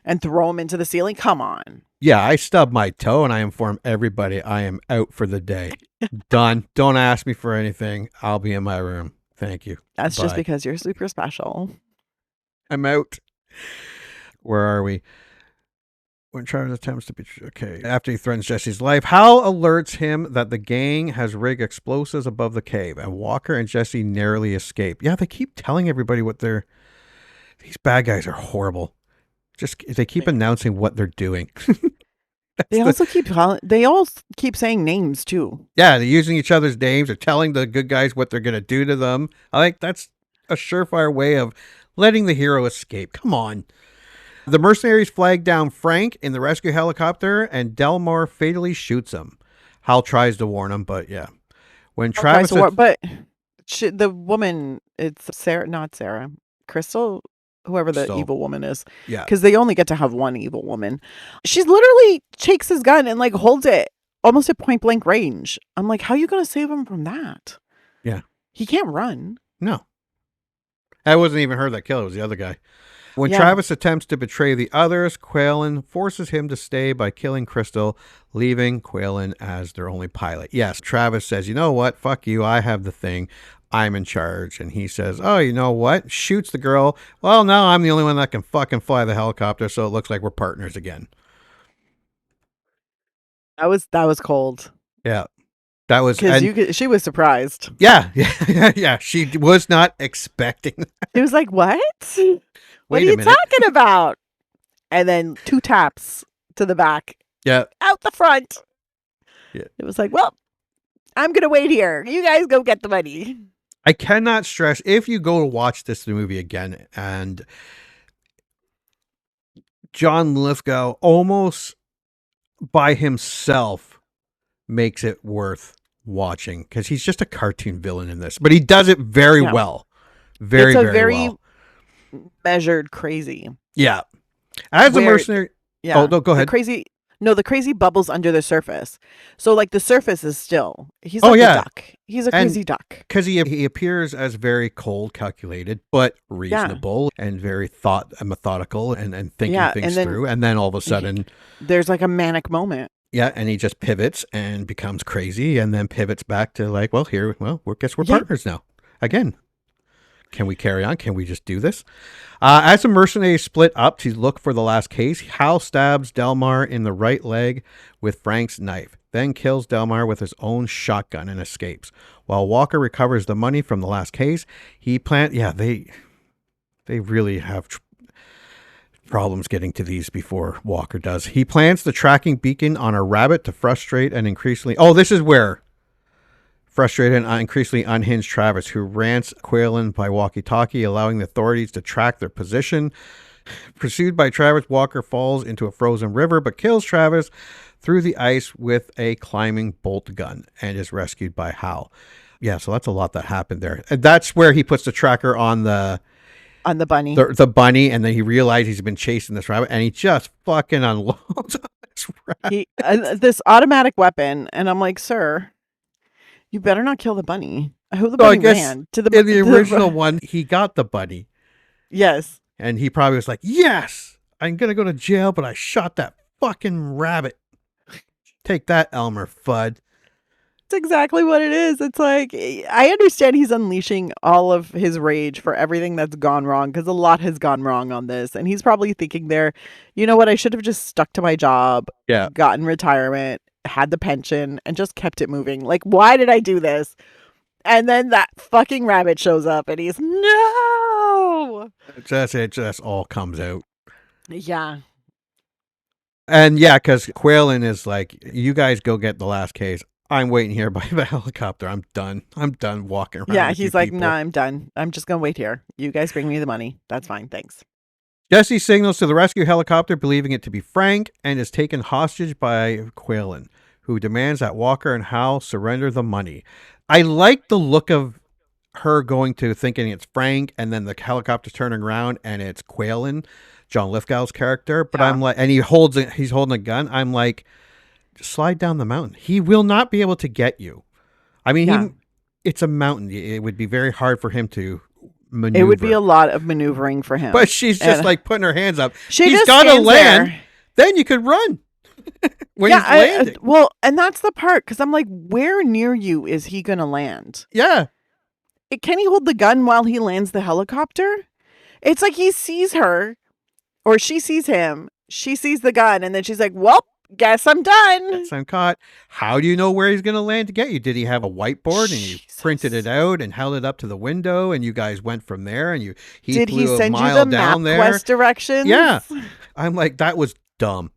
and throw him into the ceiling? Come on. Yeah, I stubbed my toe and I inform everybody I am out for the day. Done. Don't ask me for anything. I'll be in my room. Thank you. That's just because you're super special. I'm out. Where are we? When Travis attempts to be okay. After he threatens Jesse's life, Hal alerts him that the gang has rigged explosives above the cave, and Walker and Jesse narrowly escape. Yeah, they keep telling everybody these bad guys are horrible. They keep announcing what they're doing. They all keep saying names too. Yeah, they're using each other's names. They're telling the good guys what they're going to do to them. I think that's a surefire way of letting the hero escape. Come on. The mercenaries flag down Frank in the rescue helicopter, and Delmar fatally shoots him. Hal tries to warn him, but yeah. When Travis... the woman, it's Sarah, not Sarah, Crystal, whoever the Crystal. evil woman is. Yeah. Because they only get to have one evil woman. She literally takes his gun and like holds it almost at point blank range. I'm like, how are you going to save him from that? Yeah. He can't run. No. That wasn't even her that killed. It was the other guy. When Travis attempts to betray the others, Quaylen forces him to stay by killing Crystal, leaving Quaylen as their only pilot. Yes, Travis says, you know what? Fuck you. I have the thing. I'm in charge. And he says, oh, you know what? Shoots the girl. Well, now I'm the only one that can fucking fly the helicopter, so it looks like we're partners again. That was cold. Yeah. That was... she was surprised. Yeah. Yeah. She was not expecting that. She was like, what? What are you talking about? And then 2 taps to the back. Yeah. Out the front. Yeah. It was like, well, I'm going to wait here. You guys go get the money. I cannot stress, if you go to watch this movie again, and John Lithgow almost by himself makes it worth watching, because he's just a cartoon villain in this, but he does it very well. Very well. Measured crazy. Yeah. As a mercenary. Yeah. Oh, no, go ahead. The crazy bubbles under the surface. So like the surface is still. He's like a duck. He's a crazy duck. Because he appears as very cold, calculated, but reasonable and very methodical and thinking things through. And then all of a sudden there's like a manic moment. Yeah, and he just pivots and becomes crazy, and then pivots back to like, guess we're partners now. Again. Can we carry on? Can we just do this? As the mercenaries split up to look for the last case, Hal stabs Delmar in the right leg with Frank's knife, then kills Delmar with his own shotgun and escapes. While Walker recovers the money from the last case, they really have problems getting to these before Walker does. He plants the tracking beacon on a rabbit to frustrate and increasingly... Oh, this is where... Frustrated and increasingly unhinged Travis, who rants Quaylen by walkie-talkie, allowing the authorities to track their position. Pursued by Travis, Walker falls into a frozen river, but kills Travis through the ice with a climbing bolt gun and is rescued by Hal. Yeah, so that's a lot that happened there. And that's where he puts the tracker on the bunny. The bunny, and then he realized he's been chasing this rabbit, and he just fucking unloads on this rabbit. This automatic weapon, and I'm like, sir... You better not kill the bunny. I hope the bunny ran to the... In the original one, he got the bunny. Yes. And he probably was like, yes, I'm going to go to jail, but I shot that fucking rabbit. Take that, Elmer Fudd. It's exactly what it is. It's like, I understand he's unleashing all of his rage for everything that's gone wrong, because a lot has gone wrong on this. And he's probably thinking there, you know what, I should have just stuck to my job, gotten retirement, had the pension, and just kept it moving. Like, why did I do this? And then that fucking rabbit shows up and he's no. It just all comes out. Yeah. And yeah, because Quaylen is like, you guys go get the last case. I'm waiting here by the helicopter. I'm done walking around. Yeah, he's like, nah, I'm done. I'm just gonna wait here. You guys bring me the money. That's fine. Thanks. Jesse signals to the rescue helicopter, believing it to be Frank, and is taken hostage by Quaylen, who demands that Walker and Hal surrender the money. I like the look of her going to thinking it's Frank, and then the helicopter turning around and it's Quaylen, John Lithgow's character. But I'm like, and he's holding a gun. I'm like, slide down the mountain. He will not be able to get you. I mean, it's a mountain. It would be very hard for him to maneuver. It would be a lot of maneuvering for him. But she's just like putting her hands up. He's got to land. There. Then you could run. When he's landing. And that's the part, because I'm like, where near you is he going to land? Yeah. Can he hold the gun while he lands the helicopter? It's like he sees her, or she sees him. She sees the gun, and then she's like, well, guess I'm done. Guess I'm caught. How do you know where he's going to land to get you? Did he have a whiteboard and he printed it out and held it up to the window, and you guys went from there, and did he send you the MapQuest directions? Yeah. I'm like, that was dumb.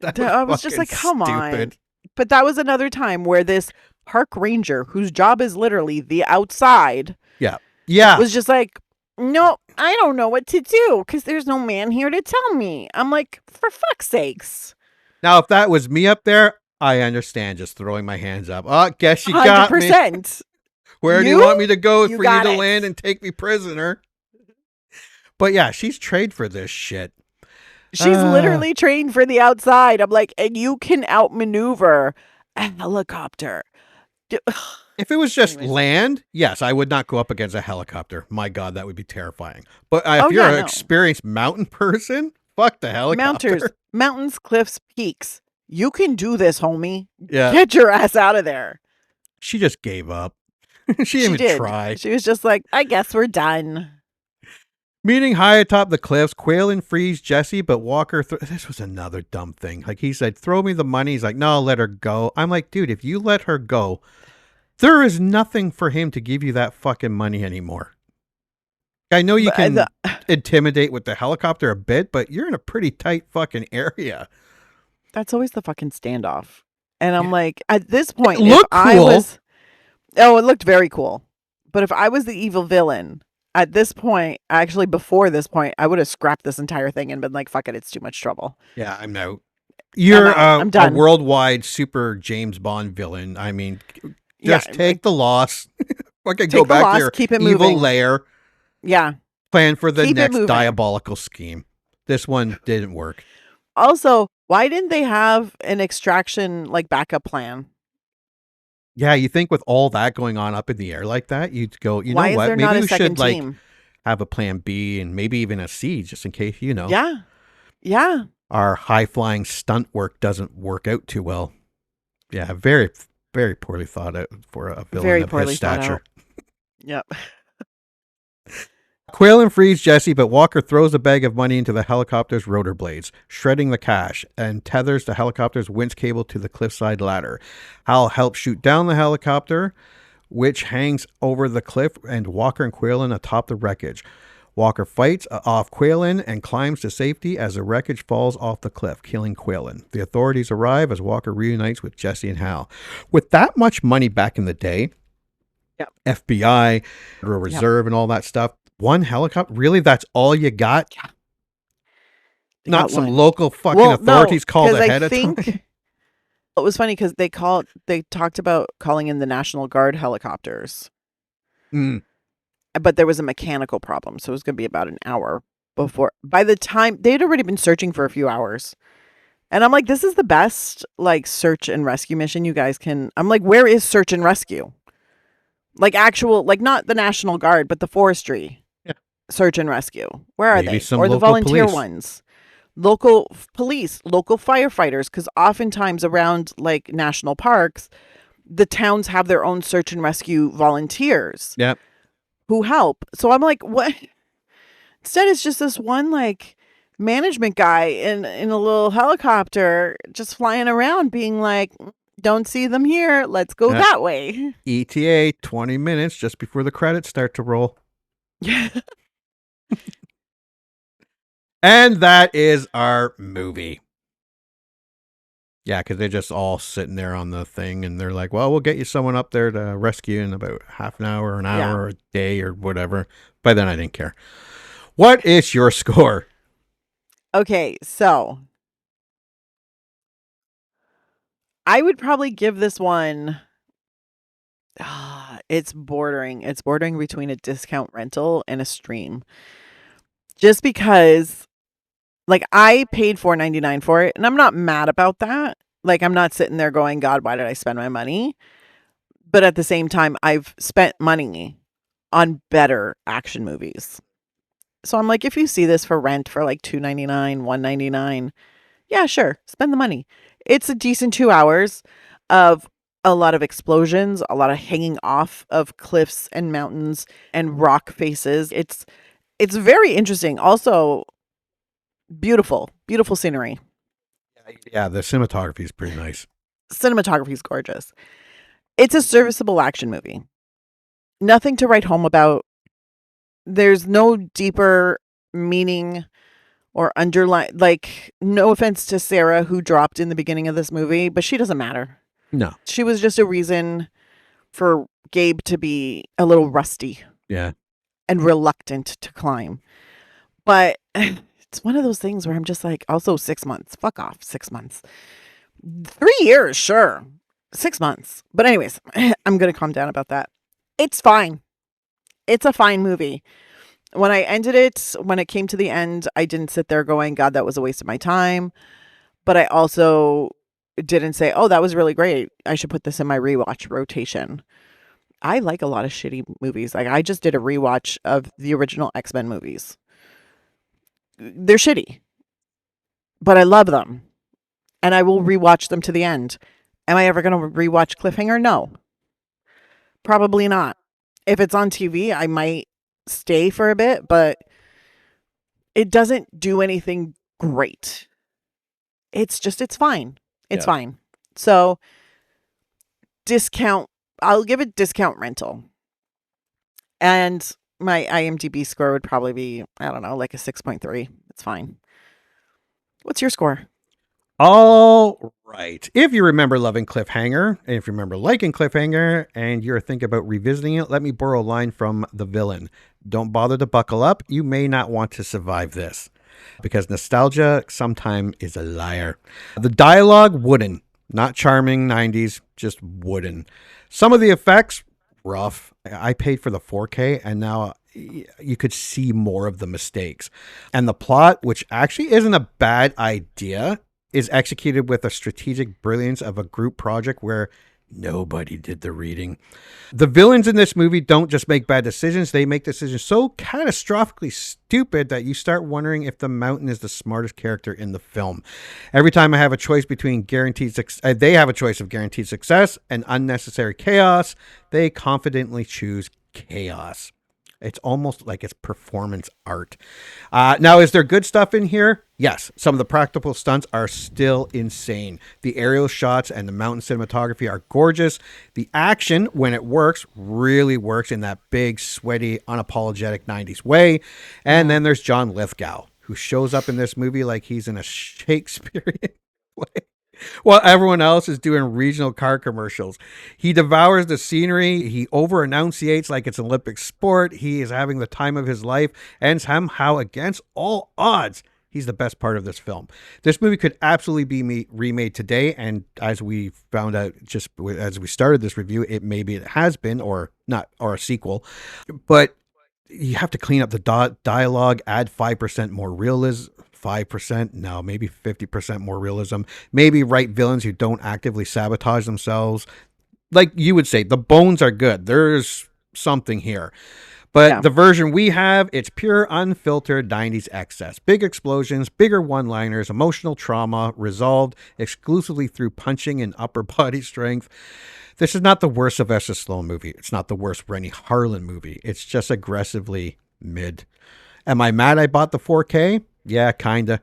I was just like, come on. But that was another time where this park ranger, whose job is literally the outside, yeah, was just like, nope, I don't know what to do because there's no man here to tell me. I'm like, for fuck's sakes. Now, if that was me up there, I understand just throwing my hands up. Oh, guess you got me. 100%. Where do you want me to go You for you got to it. land and take me prisoner? But yeah, she's trained for this shit. She's literally trained for the outside. I'm like, and you can outmaneuver a helicopter. If it was just Anyways. land, yes, I would not go up against a helicopter. My God, that would be terrifying. But if you're yeah, an no. experienced mountain person, fuck the helicopter. Mounters, mountains, cliffs, peaks. You can do this, homie. Yeah. Get your ass out of there. She just gave up. She didn't even did. try. She was just like, I guess we're done. Meeting high atop the cliffs, Quaylen frees Jesse, but Walker... this was another dumb thing. Like, he said, throw me the money. He's like, no, let her go. I'm like, dude, if you let her go, there is nothing for him to give you that fucking money anymore. I know you can intimidate with the helicopter a bit, but you're in a pretty tight fucking area. That's always the fucking standoff. And I'm like, at this point, It looked cool. It looked very cool. But if I was the evil villain, at this point, actually before this point, I would have scrapped this entire thing and been like, fuck it, it's too much trouble. Yeah, I'm out. You're I'm a done. worldwide super James Bond villain. I mean, just take the loss. Fucking go Take the back loss, to your keep it evil moving. lair. Yeah. Plan for the Keep it next moving. diabolical scheme. This one didn't work. Also, why didn't they have an extraction like backup plan? Yeah, you think with all that going on up in the air like that, you'd go, you Why know is what? there Maybe not a we second should team? like have a plan B and maybe even a C just in case, you know. Yeah. Yeah. Our high flying stunt work doesn't work out too well. Yeah, very, very poorly thought out for a villain Very of poorly his thought stature. out. Yep. Quaylen frees Jesse, but Walker throws a bag of money into the helicopter's rotor blades, shredding the cash, and tethers the helicopter's winch cable to the cliffside ladder. Hal helps shoot down the helicopter, which hangs over the cliff, and Walker and Quaylen atop the wreckage. Walker fights off Quaylen and climbs to safety as the wreckage falls off the cliff, killing Quaylen. The authorities arrive as Walker reunites with Jesse and Hal. With that much money back in the day, Yep. FBI, Federal Reserve, and all that stuff, one helicopter? Really? That's all you got? Yeah. Not got some one. local fucking authorities called 'cause ahead I of think time? it was funny because they talked about calling in the National Guard helicopters, Mm. but there was a mechanical problem, so it was going to be about an hour before. By the time they had already been searching for a few hours, and I'm like, this is the best like search and rescue mission you guys can. I'm like, where is search and rescue? Like actual, like not the National Guard, but the forestry search and rescue. Where are Maybe they? some Or the local volunteer police. ones. Local police, local firefighters, because oftentimes around like national parks, the towns have their own search and rescue volunteers Yep. who help. So I'm like, what? Instead, it's just this one like management guy in a little helicopter just flying around being like, don't see them here. Let's go Yeah. that way. ETA, 20 minutes just before the credits start to roll. Yeah. And that is our movie. Yeah, because they're just all sitting there on the thing, and they're like, well, we'll get you someone up there to rescue in about half an hour, an hour, or a day, or whatever. By then, I didn't care. What is your score? Okay, so I would probably give this one. It's bordering between a discount rental and a stream. Just because, like, I paid $4.99 for it, and I'm not mad about that. Like, I'm not sitting there going, God, why did I spend my money? But at the same time, I've spent money on better action movies. So I'm like, if you see this for rent for like $2.99, $1.99, yeah, sure, spend the money. It's a decent 2 hours of a lot of explosions, a lot of hanging off of cliffs and mountains and rock faces. It's very interesting. Also, beautiful scenery. Yeah, the cinematography is pretty nice. Cinematography is gorgeous. It's a serviceable action movie. Nothing to write home about. There's no deeper meaning or underline. Like, no offense to Sarah, who dropped in the beginning of this movie, but she doesn't matter. No. She was just a reason for Gabe to be a little rusty. Yeah. and reluctant to climb. But it's one of those things where I'm just like, also 6 months. Fuck off, 6 months. 3 years, sure. 6 months. But anyways, I'm going to calm down about that. It's fine. It's a fine movie. When I ended it, when it came to the end, I didn't sit there going, God, that was a waste of my time. But I also didn't say, oh, that was really great. I should put this in my rewatch rotation. I like a lot of shitty movies. Like, I just did a rewatch of the original X-Men movies. They're shitty, but I love them. And I will rewatch them to the end. Am I ever going to rewatch Cliffhanger? No. Probably not. If it's on TV, I might stay for a bit, but it doesn't do anything great. It's fine. It's fine. So I'll give it discount rental. And my IMDb score would probably be, I don't know, like a 6.3. It's fine. What's your score? All right. If you remember loving Cliffhanger, and if you remember liking Cliffhanger, and you're thinking about revisiting it, let me borrow a line from the villain. Don't bother to buckle up. You may not want to survive this. Because nostalgia sometimes is a liar. The dialogue, wooden. Not charming 90s, just wooden. Some of the effects, rough. I paid for the 4K, and now you could see more of the mistakes. And the plot, which actually isn't a bad idea, is executed with a strategic brilliance of a group project where nobody did the reading. The villains in this movie don't just make bad decisions. They make decisions so catastrophically stupid that you start wondering if the Mountain is the smartest character in the film. Every time I have a choice between they have a choice of guaranteed success and unnecessary chaos, they confidently choose chaos. It's almost like it's performance art. Now, is there good stuff in here? Yes. Some of the practical stunts are still insane. The aerial shots and the mountain cinematography are gorgeous. The action, when it works, really works in that big, sweaty, unapologetic 90s way. And then there's John Lithgow, who shows up in this movie like he's in a Shakespearean play, while everyone else is doing regional car commercials. He devours the scenery. He over-enunciates like it's an Olympic sport. He is having the time of his life, and somehow, against all odds, he's the best part of this film. This movie could absolutely be remade today, and as we found out just as we started this review, it has been, or not, or a sequel. But you have to clean up the dialogue, add 5% more realism. 5%, no, maybe 50% more realism. Maybe write villains who don't actively sabotage themselves. Like you would say, the bones are good. There's something here. But the version we have, it's pure, unfiltered 90s excess. Big explosions, bigger one-liners, emotional trauma, resolved exclusively through punching and upper body strength. This is not the worst Sylvester Stallone movie. It's not the worst Rennie Harlan movie. It's just aggressively mid. Am I mad I bought the 4K? Yeah, kinda.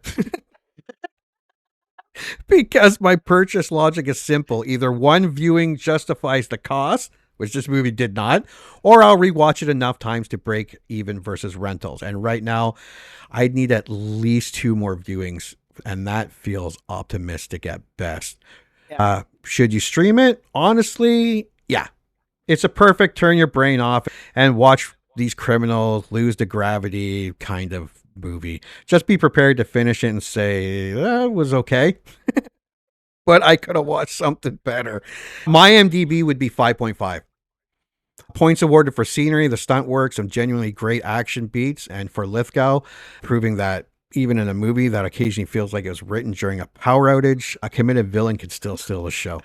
Because my purchase logic is simple. Either one viewing justifies the cost, which this movie did not, or I'll rewatch it enough times to break even versus rentals. And right now, I'd need at least 2 more viewings, and that feels optimistic at best. Yeah. Should you stream it? Honestly, yeah. It's a perfect turn your brain off and watch these criminals lose to gravity kind of movie. Just be prepared to finish it and say, that was okay. But I could have watched something better. My IMDb would be 5.5. Points awarded for scenery, the stunt work, some genuinely great action beats, and for Lithgow, proving that even in a movie that occasionally feels like it was written during a power outage, a committed villain could still steal a show.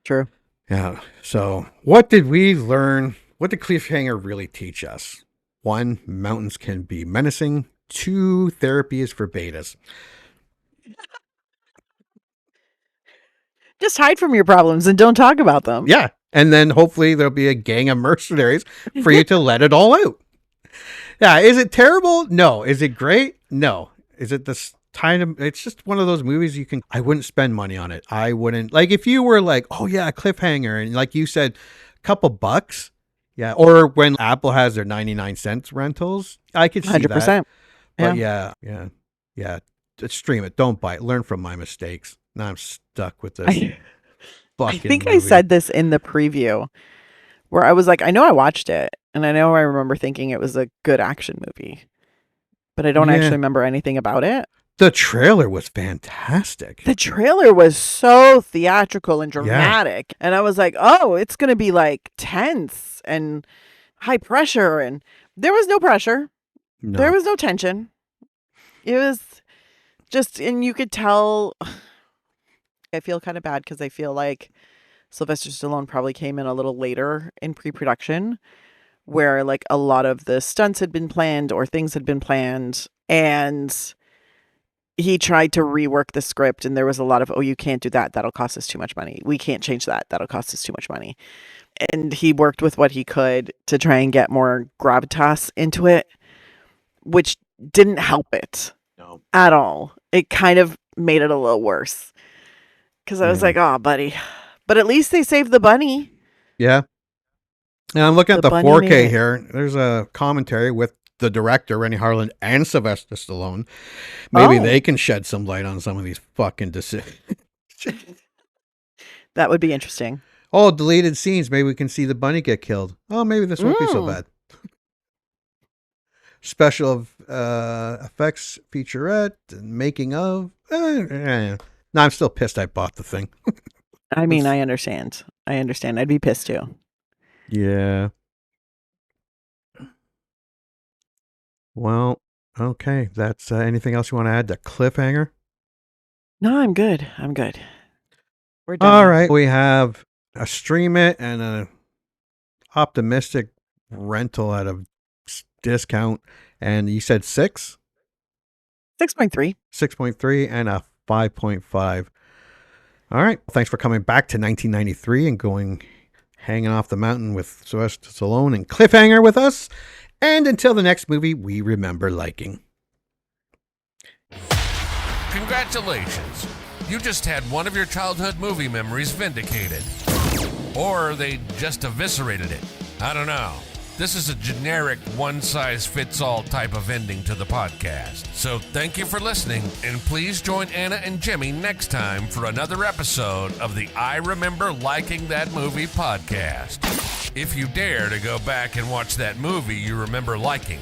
True. Yeah. So what did we learn? What did Cliffhanger really teach us? 1, mountains can be menacing. 2, therapy is for betas. Just hide from your problems and don't talk about them. Yeah. And then hopefully there'll be a gang of mercenaries for you to let it all out. Yeah. Is it terrible? No. Is it great? No. Is it this kind of, it's just one of those movies I wouldn't spend money on it. I wouldn't, like, if you were like, oh yeah, Cliffhanger, and like you said, a couple bucks. Yeah, or when Apple has their 99-cent rentals, I could see 100%. That. But yeah. Just stream it. Don't buy it. Learn from my mistakes. Now I'm stuck with this. I think movie. I said this in the preview. where I was like, I know I watched it, and I know I remember thinking it was a good action movie, but I don't actually remember anything about it. The trailer was fantastic. The trailer was so theatrical and dramatic, and I was like, oh, it's going to be like tense and high pressure, and there was no pressure. No. There was no tension. It was just, and you could tell, I feel kind of bad because I feel like Sylvester Stallone probably came in a little later in pre-production, where like a lot of the stunts had been planned or things had been planned, and he tried to rework the script, and there was a lot of, oh, you can't do that. That'll cost us too much money. We can't change that. That'll cost us too much money. And he worked with what he could to try and get more gravitas into it, which didn't help it at all. It kind of made it a little worse. Because I was like, oh, buddy. But at least they saved the bunny. Yeah. And I'm looking at the bunny 4K here. There's a commentary with the director, Rennie Harlan, and Sylvester Stallone. Maybe they can shed some light on some of these fucking decisions. That would be interesting. Oh, deleted scenes. Maybe we can see the bunny get killed. Oh, maybe this won't be so bad. Special effects featurette and making of. No, I'm still pissed I bought the thing. I mean, I understand. I'd be pissed too. Yeah. Well, okay. That's anything else you want to add to Cliffhanger? No, I'm good. We're done. All right. We have a stream it and a optimistic rental at a discount. And you said 6? 6.3. 6.3 and a 5.5. All right. Thanks for coming back to 1993 and hanging off the mountain with Sylvester Stallone and Cliffhanger with us. And until the next movie we remember liking. Congratulations. You just had one of your childhood movie memories vindicated. Or they just eviscerated it. I don't know. This is a generic one-size-fits-all type of ending to the podcast. So thank you for listening, and please join Anna and Jimmy next time for another episode of the I Remember Liking That Movie podcast. If you dare to go back and watch that movie you remember liking.